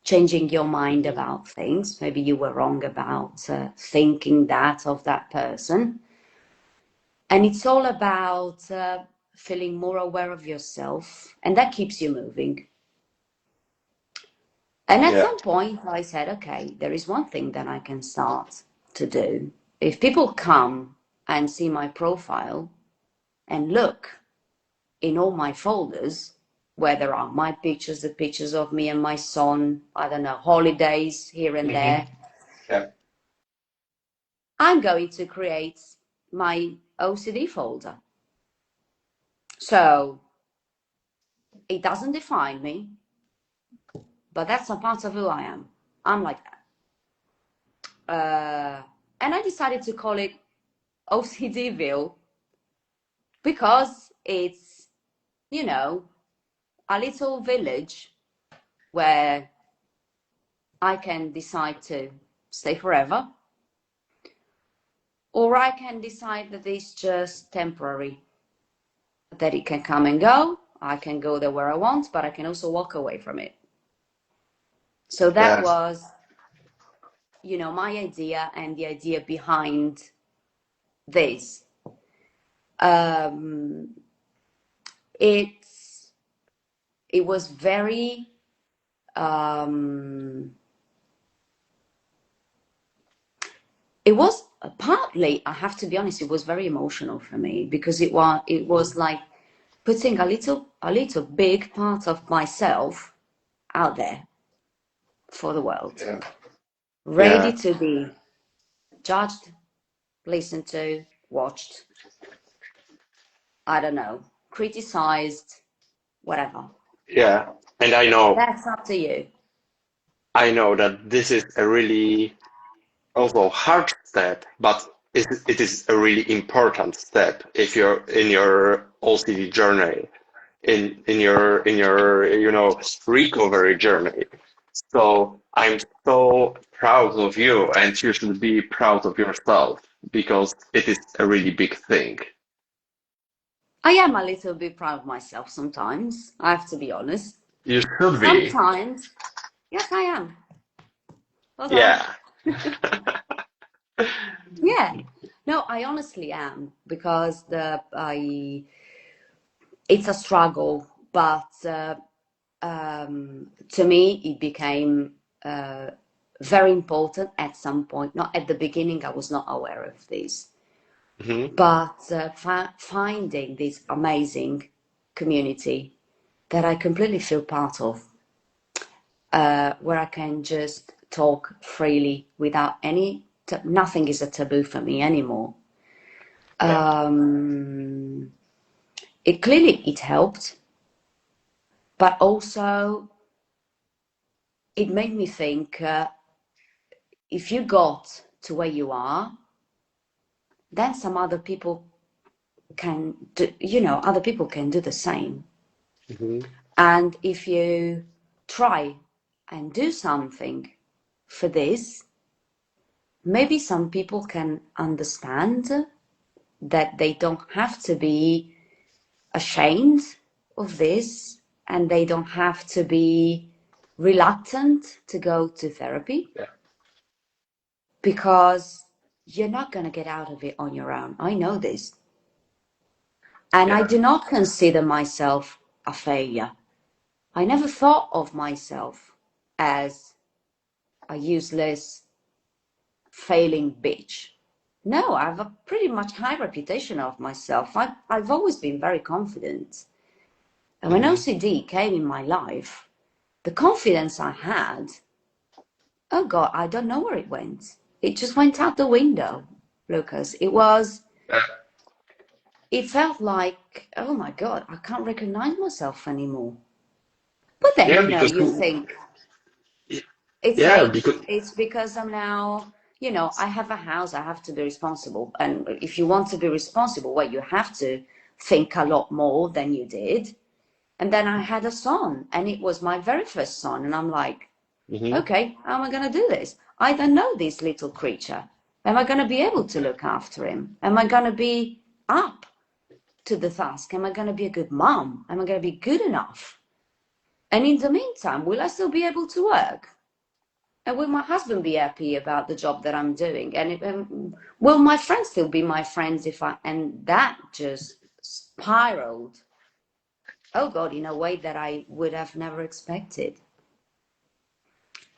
changing your mind about things. Maybe you were wrong about thinking that of that person. And it's all about feeling more aware of yourself, and that keeps you moving. And at Yeah. some point, I said, okay, there is one thing that I can start to do. If people come and see my profile and look in all my folders, where there are my pictures, the pictures of me and my son, I don't know, holidays here and Mm-hmm. there, Yeah. I'm going to create my OCD folder. So it doesn't define me, but that's a part of who I am. I'm like that. And I decided to call it OCDville because it's, a little village where I can decide to stay forever, or I can decide that it's just temporary, that it can come and go. I can go there where I want, but I can also walk away from it. So that Yes. was, my idea and the idea behind this. It was very it was partly, I have to be honest, it was very emotional for me because it was like putting a little big part of myself out there for the world, Yeah. ready Yeah. to be judged, listened to, watched, I don't know, criticized, whatever. Yeah. And That's up to you. I know that this is a really also hard step, but it is a really important step if you're in your OCD journey, in your recovery journey. So I'm so proud of you, and you should be proud of yourself because it is a really big thing. I am a little bit proud of myself sometimes, I have to be honest. You should be. Sometimes, yes, I am. Hold on. Yeah. Yeah. No, I honestly am because it's a struggle, but to me it became very important at some point. Not at the beginning, I was not aware of this, Hmm. but finding this amazing community that I completely feel part of, where I can just talk freely without nothing is a taboo for me anymore. Yeah. It helped, but also it made me think, if you got to where you are, then some other people can do, other people can do the same. Hmm. And if you try and do something for this, maybe some people can understand that they don't have to be ashamed of this and they don't have to be reluctant to go to therapy Yeah. because you're not going to get out of it on your own. I know this. And I Yeah. do not consider myself a failure. I never thought of myself as a useless, failing bitch. no, I have a pretty much high reputation of myself. I've always been very confident. And when Mm-hmm. OCD came in my life, the confidence I had, oh God, I don't know where it went. It just went out the window, Lucas. It felt like, oh my God, I can't recognize myself anymore. But then, Yeah, you know, because you think it's yeah, age, because it's because I'm now, you know, I have a house, I have to be responsible. And if you want to be responsible, well, you have to think a lot more than you did. And then I had a son, and it was my very first son. And I'm like, Mhm. okay, how am I going to do this? I don't know this little creature. Am I going to be able to look after him? Am I going to be up to the task? Am I going to be a good mom? Am I going to be good enough? And in the meantime, will I still be able to work? And will my husband be happy about the job that I'm doing? And will my friends still be my friends if I? And that just spiraled. Oh God, in a way that I would have never expected.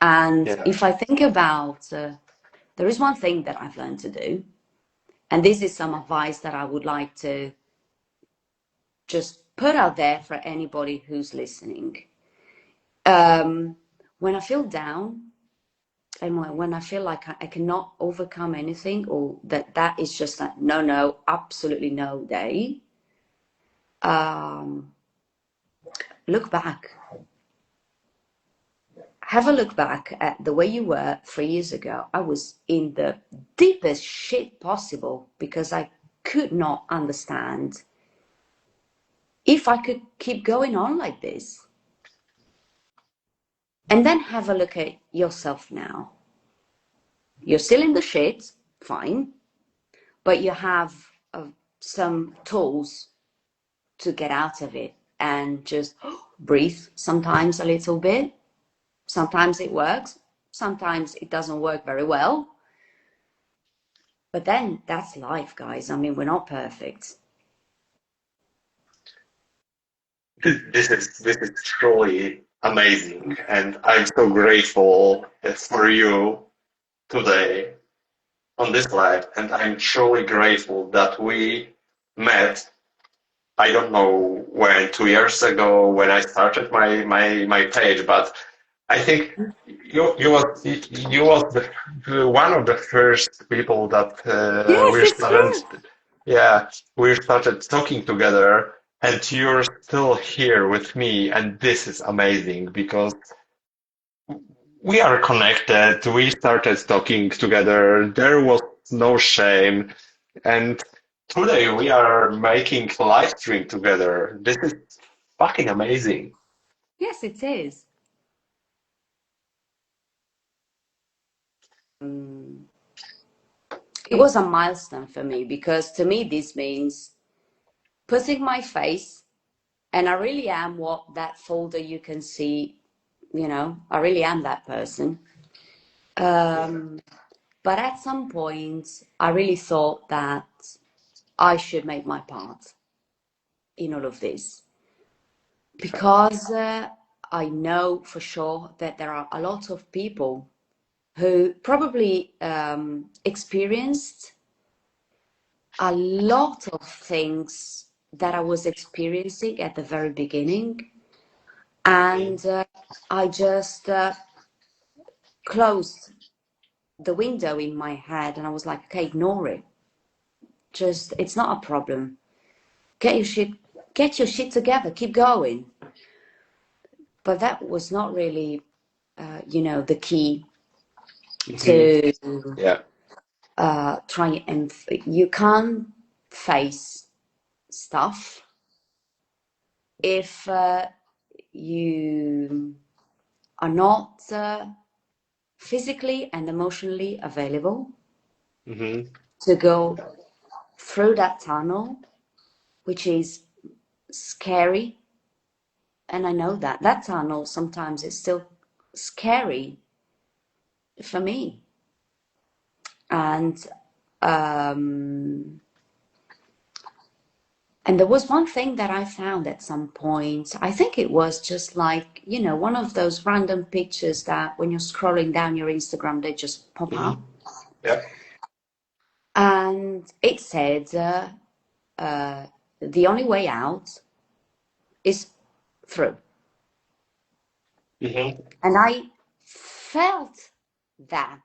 And Yeah. if I think about, there is one thing that I've learned to do, and this is some advice that I would like to just put out there for anybody who's listening. When I feel down, and when I feel like I cannot overcome anything, or that is just like no, absolutely no day, um, look back. Have a look back at the way you were 3 years ago. I was in the deepest shit possible because I could not understand if I could keep going on like this. And then have a look at yourself now. You're still in the shit, fine, but you have some tools to get out of it and just breathe sometimes a little bit. Sometimes it works, sometimes it doesn't work very well. But then that's life, guys. I mean, we're not perfect. This is truly amazing, and I'm so grateful for you today on this live, and I'm truly grateful that we met. I don't know when, 2 years ago, when I started my page, but I think you was one of the first people that Yes, we it's started. true. Yeah, we started talking together, and you're still here with me, and this is amazing because we are connected. We started talking together. There was no shame, and today we are making a live stream together. This is fucking amazing. Yes, it is. Mm. It was a milestone for me because to me, this means putting my face, and I really am what that folder you can see, you know, I really am that person. Yeah. Um, but at some point, I really thought that I should make my part in all of this because I know for sure that there are a lot of people who probably experienced a lot of things that I was experiencing at the very beginning. Mhm. And I just closed the window in my head and I was like, okay, ignore it. Just, it's not a problem. Get your shit, get your shit together, keep going. But that was not really, you know, the key Mhm. to Yeah. try and, you can't face stuff if you are not physically and emotionally available Mhm. to go through that tunnel, which is scary. And I know that that tunnel sometimes is still scary for me. And um, and there was one thing that I found at some point. I think it was just like, you know, one of those random pictures that when you're scrolling down your Instagram, they just pop up. Mhm. Yeah. And it said, the only way out is through. Mm-hmm. And I felt that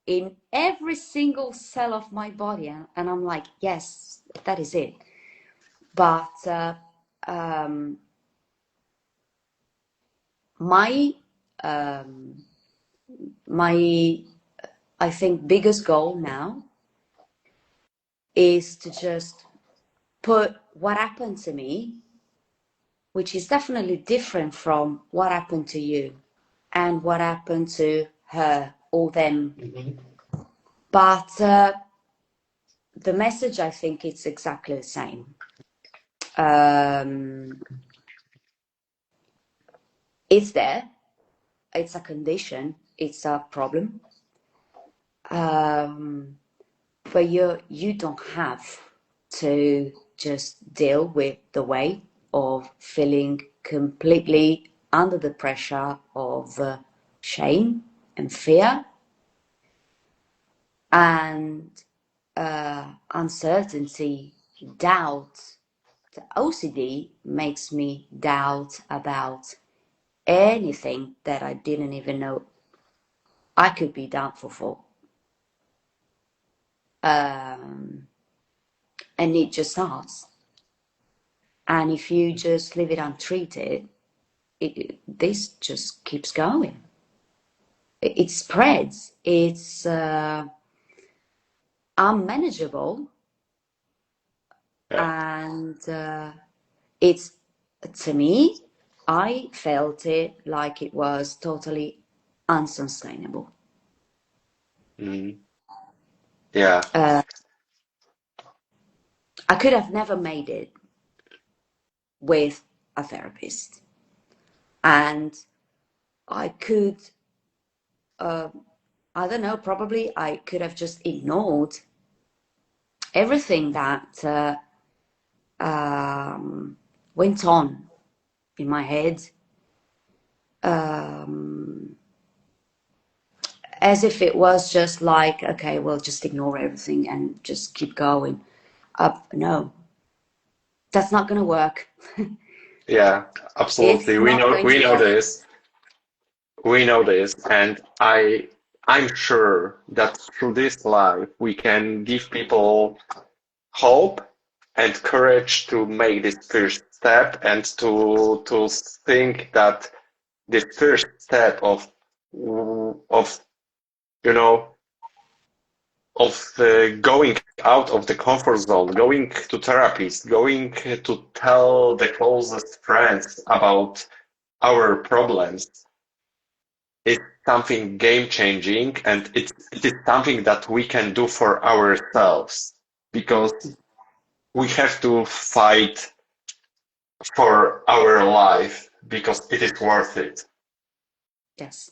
in every single cell of my body. And I'm like, yes, that is it. But um, my, um, my, I think, biggest goal now is to just put what happened to me, which is definitely different from what happened to you and what happened to her or them. Mm-hmm. But the message, I think, it's exactly the same. It's there. It's a condition. It's a problem. But you don't have to just deal with the weight of feeling completely under the pressure of shame and fear and uncertainty, doubt. The OCD makes me doubt about anything that I didn't even know I could be doubtful for. And it just starts. And if you just leave it untreated, this just keeps going. It spreads. It's unmanageable, Yeah. and it's, to me, I felt it like it was totally unsustainable. Mm-hmm. Yeah. I could have never made it with a therapist, and I could, I don't know, probably I could have just ignored everything that went on in my head, as if it was just like, okay, well, just ignore everything and just keep going. No, that's not going to work. Yeah, It's absolutely. not going We to know work. this. We know this, and I'm sure that through this life we can give people hope and courage to make this first step and to think that the first step of you know going out of the comfort zone, going to therapists, going to tell the closest friends about our problems is something game changing, and it is something that we can do for ourselves because we have to fight for our life because it is worth it. Yes.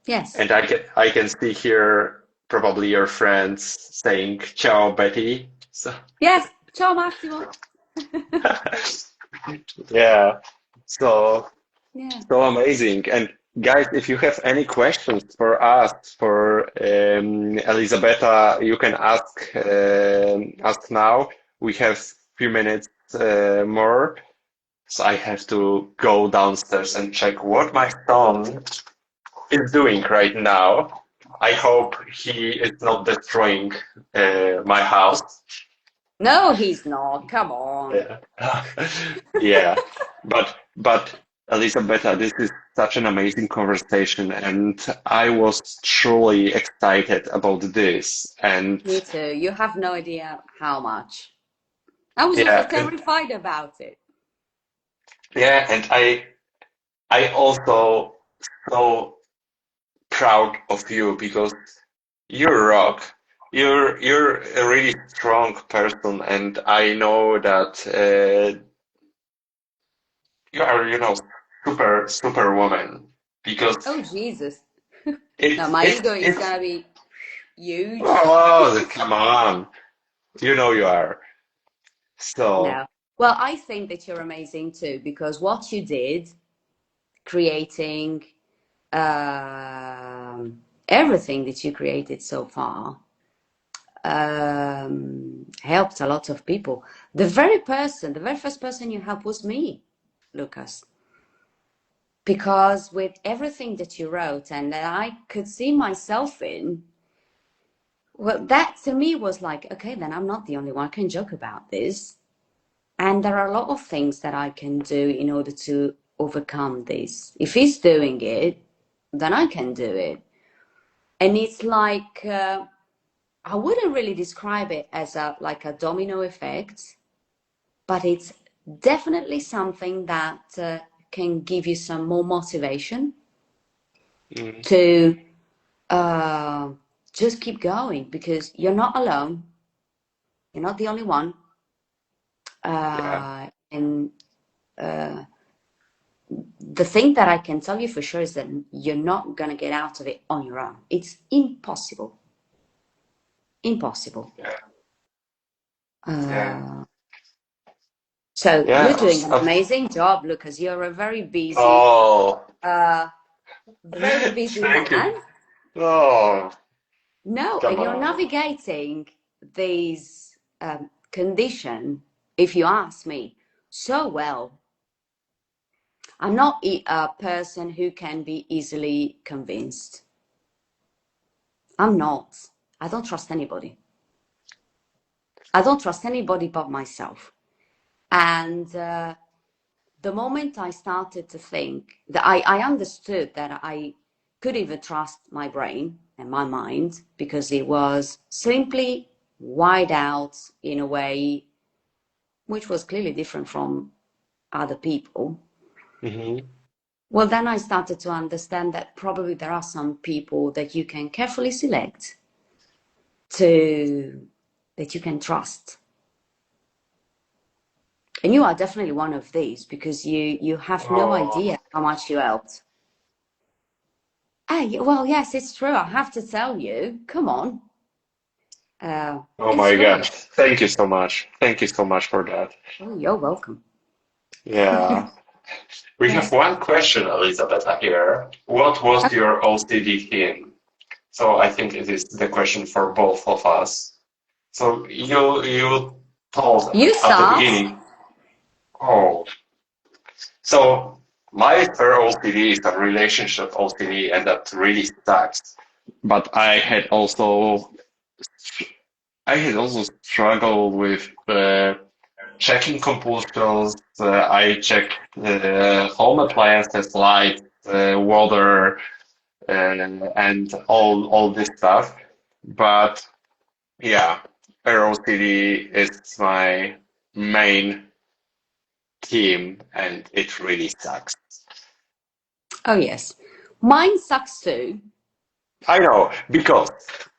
Yes. And I can see here probably your friends saying ciao Betty. So Yes. Ciao, Massimo. yeah. So Yeah. so amazing. And guys, if you have any questions for us, for Elisabetta, you can ask now. We have few minutes more, so I have to go downstairs and check what my son is doing right now. I hope he is not destroying my house. No, he's not. Come on. Yeah. Yeah. But Elisabetta, this is such an amazing conversation, and I was truly excited about this. And Me too. You have no idea how much. I was also yeah, and terrified about it. yeah, and I also so proud of you because you're rock. You're a really strong person, and I know that you are, superwoman because Oh, Jesus. it No, my it ego is it's gonna be huge. oh come on, you know you are. So No. Well, I think that you're amazing too, because what you did, creating everything that you created so far, helped a lot of people. The very first person you helped was me, Lucas. Because with everything that you wrote and that I could see myself in, well, that to me was like, okay, then I'm not the only one. I can joke about this. And there are a lot of things that I can do in order to overcome this. If he's doing it, then I can do it. And it's like, I wouldn't really describe it as like a domino effect, but it's definitely something that can give you some more motivation to just keep going, because you're not alone. You're not the only one. And the thing that I can tell you for sure is that you're not going to get out of it on your own. It's impossible. Impossible. So you're doing an amazing job, Lucas. You're a very busy, very busy Thank man. you. Oh, No, come and you're on. navigating these condition, if you ask me, so well. I'm not a person who can be easily convinced. I'm not. I don't trust anybody. I don't trust anybody but myself. And the moment I started to think that I understood that I could even trust my brain and my mind, because it was simply wired out in a way which was clearly different from other people. Mm-hmm. Well, then I started to understand that probably there are some people that you can carefully select that you can trust. And you are definitely one of these, because you have no idea how much you helped. Hey, well, yes, it's true. I have to tell you. Come on. Oh It's my true. gosh. Thank you so much. Thank you so much for that. Oh, you're welcome. Yeah. We have Yes. one question, Elisabetta, here. What was your OCD theme? So I think it is the question for both of us. So you told You at the start. beginning, oh, so my third OCD is a relationship OCD, and that really sucks. But I had also struggled with checking compulsions. I check home appliances, lights, water, and all this stuff. But yeah, OCD is my main team, and it really sucks. Oh, yes. Mine sucks too. I know, because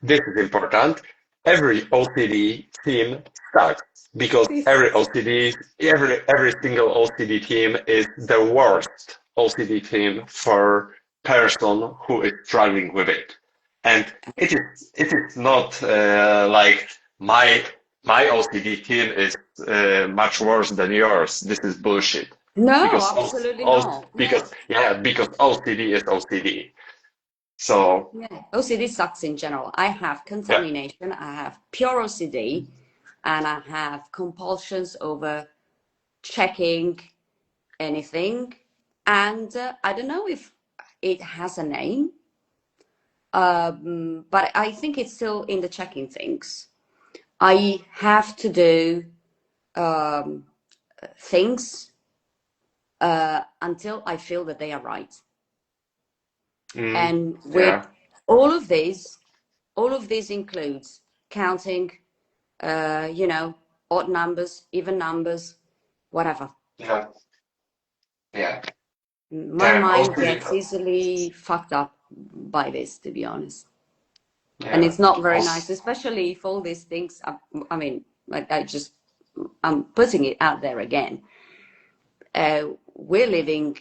this is important. Every OCD team sucks because every single OCD team is the worst OCD team for person who is struggling with it. And it is not like my OCD team is much worse than yours. This is bullshit. No, Because absolutely not. because OCD is OCD. So Yeah. OCD sucks in general. I have yeah. contamination, I have pure OCD, and I have compulsions over checking anything. And I don't know if it has a name, but I think it's still in the checking things. I have to do things until I feel that they are right. And with Yeah. all of these, all of this includes counting, odd numbers, even numbers, whatever. Yeah. Yeah. My Yeah. mind OCD. gets easily fucked up by this, to be honest. And Yeah. it's not very Also, nice, especially if all these things, I mean, like I'm putting it out there again. We're living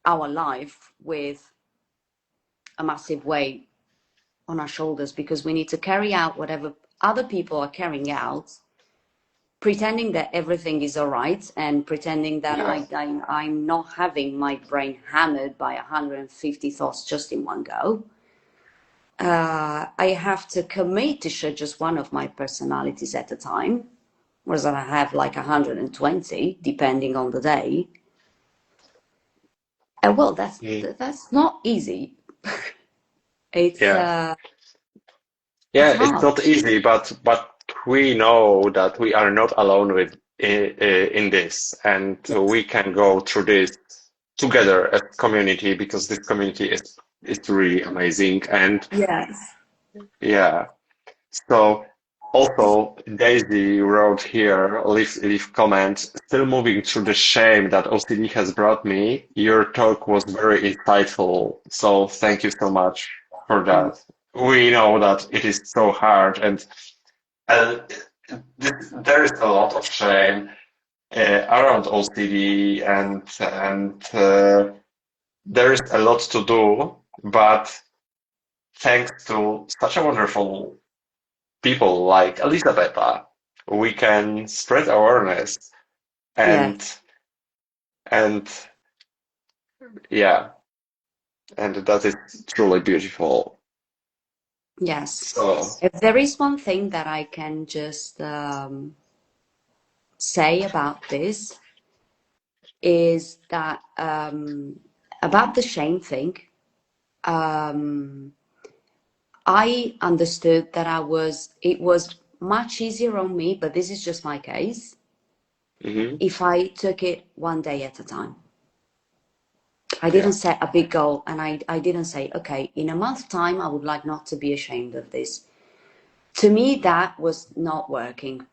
our life with a massive weight on our shoulders, because we need to carry out whatever other people are carrying out, pretending that everything is all right, and pretending that yeah. I'm not having my brain hammered by 150 thoughts just in one go. I have to commit to show just one of my personalities at a time, whereas I have like 120, depending on the day. And well, that's not easy. It's Yeah. uh, it's Yeah, it's hard. not easy, but we know that we are not alone with in this, and Yes. we can go through this together as community because this community is really amazing. And Yes. yeah, so also Daisy wrote here, leave comment, still moving through the shame that OCD has brought me. Your talk was very insightful, so thank you so much for Mm. that. We know that it is so hard, and there is a lot of shame around OCD, and there is a lot to do. But thanks to such a wonderful people like Elisabetta, we can spread awareness and Yes. and yeah, and that is truly beautiful. Yes. So, If there is one thing that I can just say about this is that about the shame thing, I understood that it was much easier on me, but this is just my case, mhm, if I took it one day at a time. I yeah, didn't set a big goal, and I didn't say, okay, in a month's time, I would like not to be ashamed of this. To me, that was not working.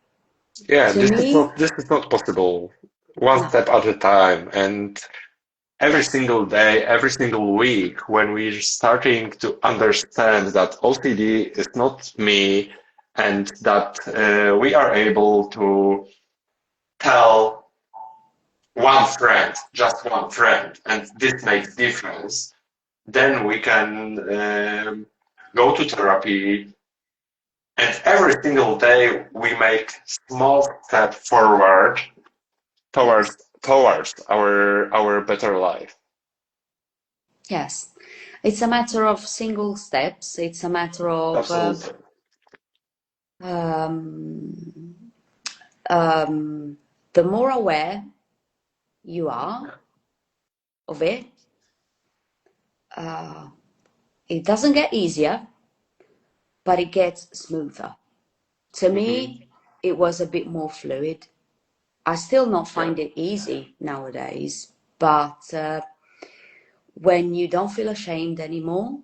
yeah, To me, this is not possible. One no. step at a time, and every single day, every single week, when we're starting to understand that OCD is not me and that we are able to tell one friend, just one friend, and this makes difference, then we can go to therapy, and every single day we make small step forward towards Yes. our better life. Yes. It's a matter of single steps. It's a matter of Absolutely. um, the more aware you are of it, it doesn't get easier, but it gets smoother. To Hmm. me, it was a bit more fluid. I still not Yeah. find it easy nowadays, but when you don't feel ashamed anymore,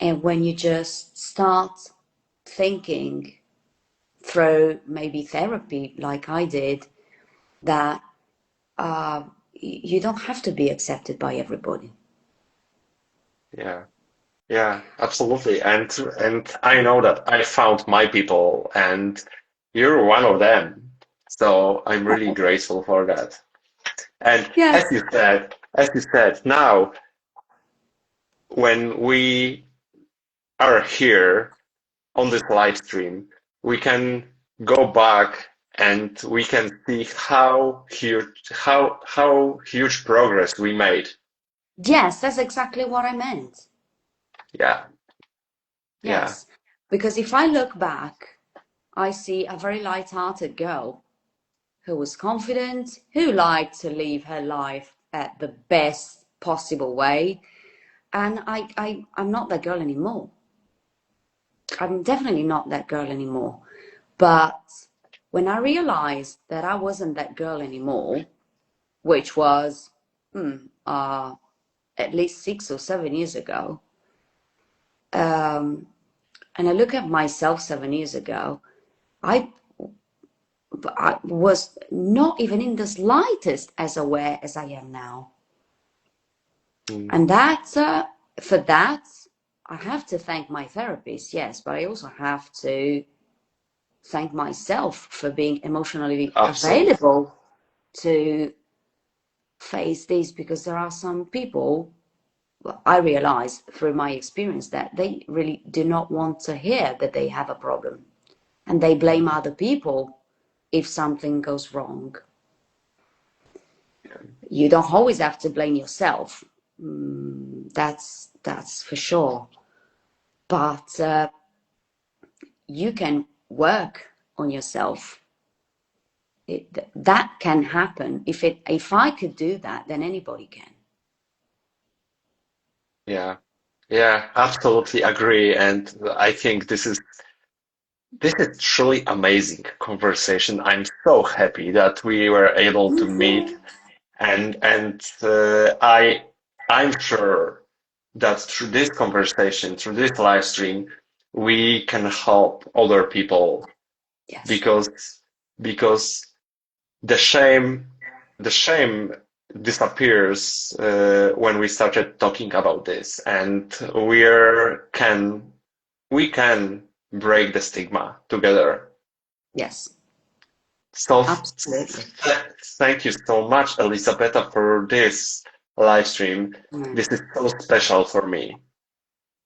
and when you just start thinking through maybe therapy, like I did, that you don't have to be accepted by everybody. Yeah. Yeah, absolutely. And I know that I found my people and you're one of them. So I'm really grateful for that. And Yes. as you said, now when we are here on this live stream, we can go back and we can see how huge progress we made. Yes, that's exactly what I meant. Yeah, yeah, Yes. Because if I look back, I see a very light-hearted girl who was confident, who liked to live her life at the best possible way. And I'm not that girl anymore. I'm definitely not that girl anymore. But when I realized that I wasn't that girl anymore, which was at least 6 or 7 years ago, and I look at myself 7 years ago, I, I was not even in the slightest as aware as I am now. mm, And that, for that, I have to thank my therapist, yes, but I also have to thank myself for being emotionally absolutely. available to face this, because there are some people, well, I realize through my experience that they really do not want to hear that they have a problem, and they blame other people if something goes wrong. You don't always have to blame yourself. That's for sure. but you can work on yourself. That can happen. If I could do that, then anybody can. Yeah. Yeah, absolutely agree. And I think this is truly amazing conversation. I'm so happy that we were able to meet, and I'm sure that through this conversation, through this live stream, we can help other people Yes. because the shame disappears when we started talking about this, and we can break the stigma together. Yes. So Absolutely. thank you so much, Elisabetta, for this live stream. Mm. This is so special for me.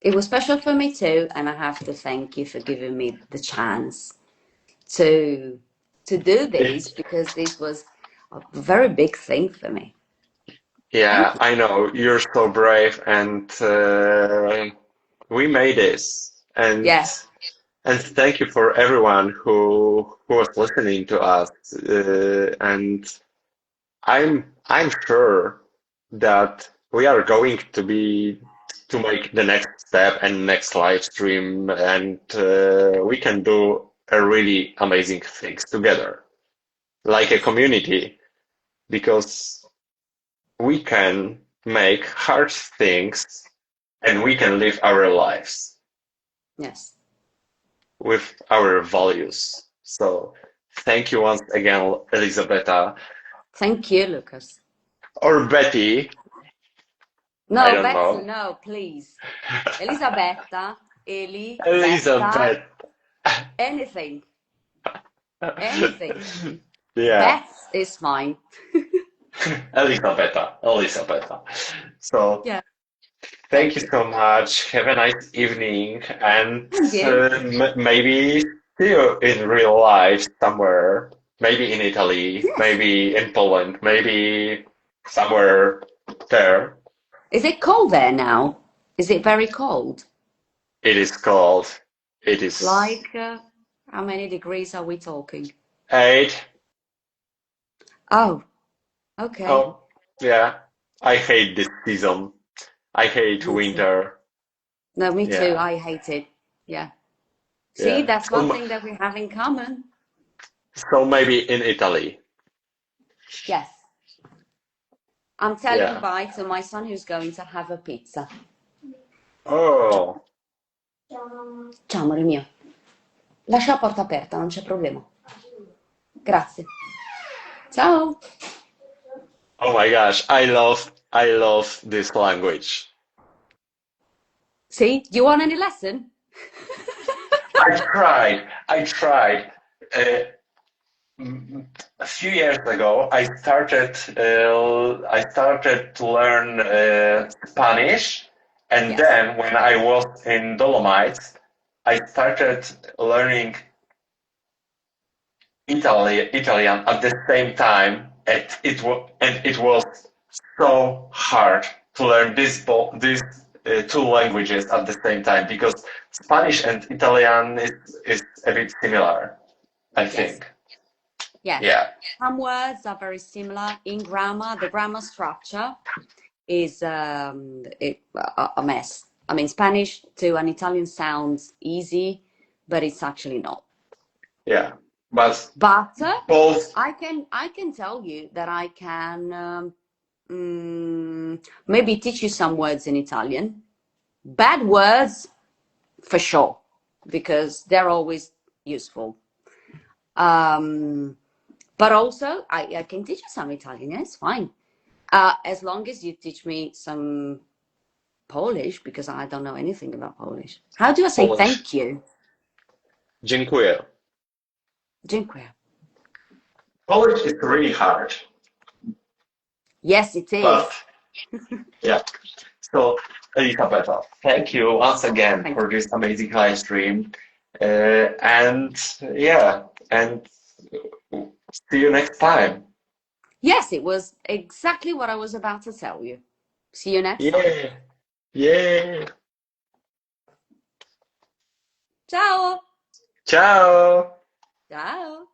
It was special for me too, and I have to thank you for giving me the chance to do this, It, because this was a very big thing for me. yeah, Thank you. I know you're so brave, and we made this. Yeah. And thank you for everyone who was listening to us. And I'm sure that we are going to make the next step and next live stream, and we can do a really amazing things together, like a community, because we can make hard things and we can live our lives Yes. with our values. So thank you once again, Elisabetta Thank you, Lucas. or Betty. I No, don't Betsy, know. no, please. Elisabetta, Eli, Betta, Elizabeth. anything, anything. Yeah, Beth is fine. Elisabetta. So Yeah. thank Thank you you. so much. Have a nice evening, and And you? maybe see you in real life somewhere. Maybe in Italy, Yes. maybe in Poland, maybe somewhere there. Is it cold there now? Is it very cold? It is called. It is Like, how many degrees are we talking? 8. Oh, okay. Oh, yeah. I hate this season. I hate Me too. winter. No, me too. Yeah, I hate it. Yeah. See, yeah. that's one thing that we have in common. So maybe in Italy. Yes. I'm telling Yeah. bye to my son who's going to have a pizza. Oh, Ciao, amore mio. Lascia la porta aperta, non c'è problema. Grazie. Ciao. oh my gosh. I love this language. See, do you want any lesson? I tried. Uh, a few years ago, I started to learn Spanish, and Yes. then when I was in Dolomites, I started learning Italian at the same time, and it was so hard to learn these two languages at the same time because Spanish and Italian is a bit similar, I Yes. think. Yes. Yeah, Some words are very similar in grammar. The grammar structure is a mess. I mean, Spanish to an Italian sounds easy, but it's actually not. yeah, but But both. I can tell you that I can maybe teach you some words in Italian. Bad words for sure, because they're always useful. But also I can teach you some Italian. Yeah, it's fine. As long as you teach me some Polish, because I don't know anything about Polish. How do I say Polish. thank you? Dziękuję. Dziękuję. Polish is really hard, Yes, it but is. yeah. So, Elisabetta, thank you once again Thank for you. this amazing live stream. And yeah, and see you next time. Yes, it was exactly what I was about to tell you. See you next time. Yeah, yeah. Ciao! Ciao! Ciao!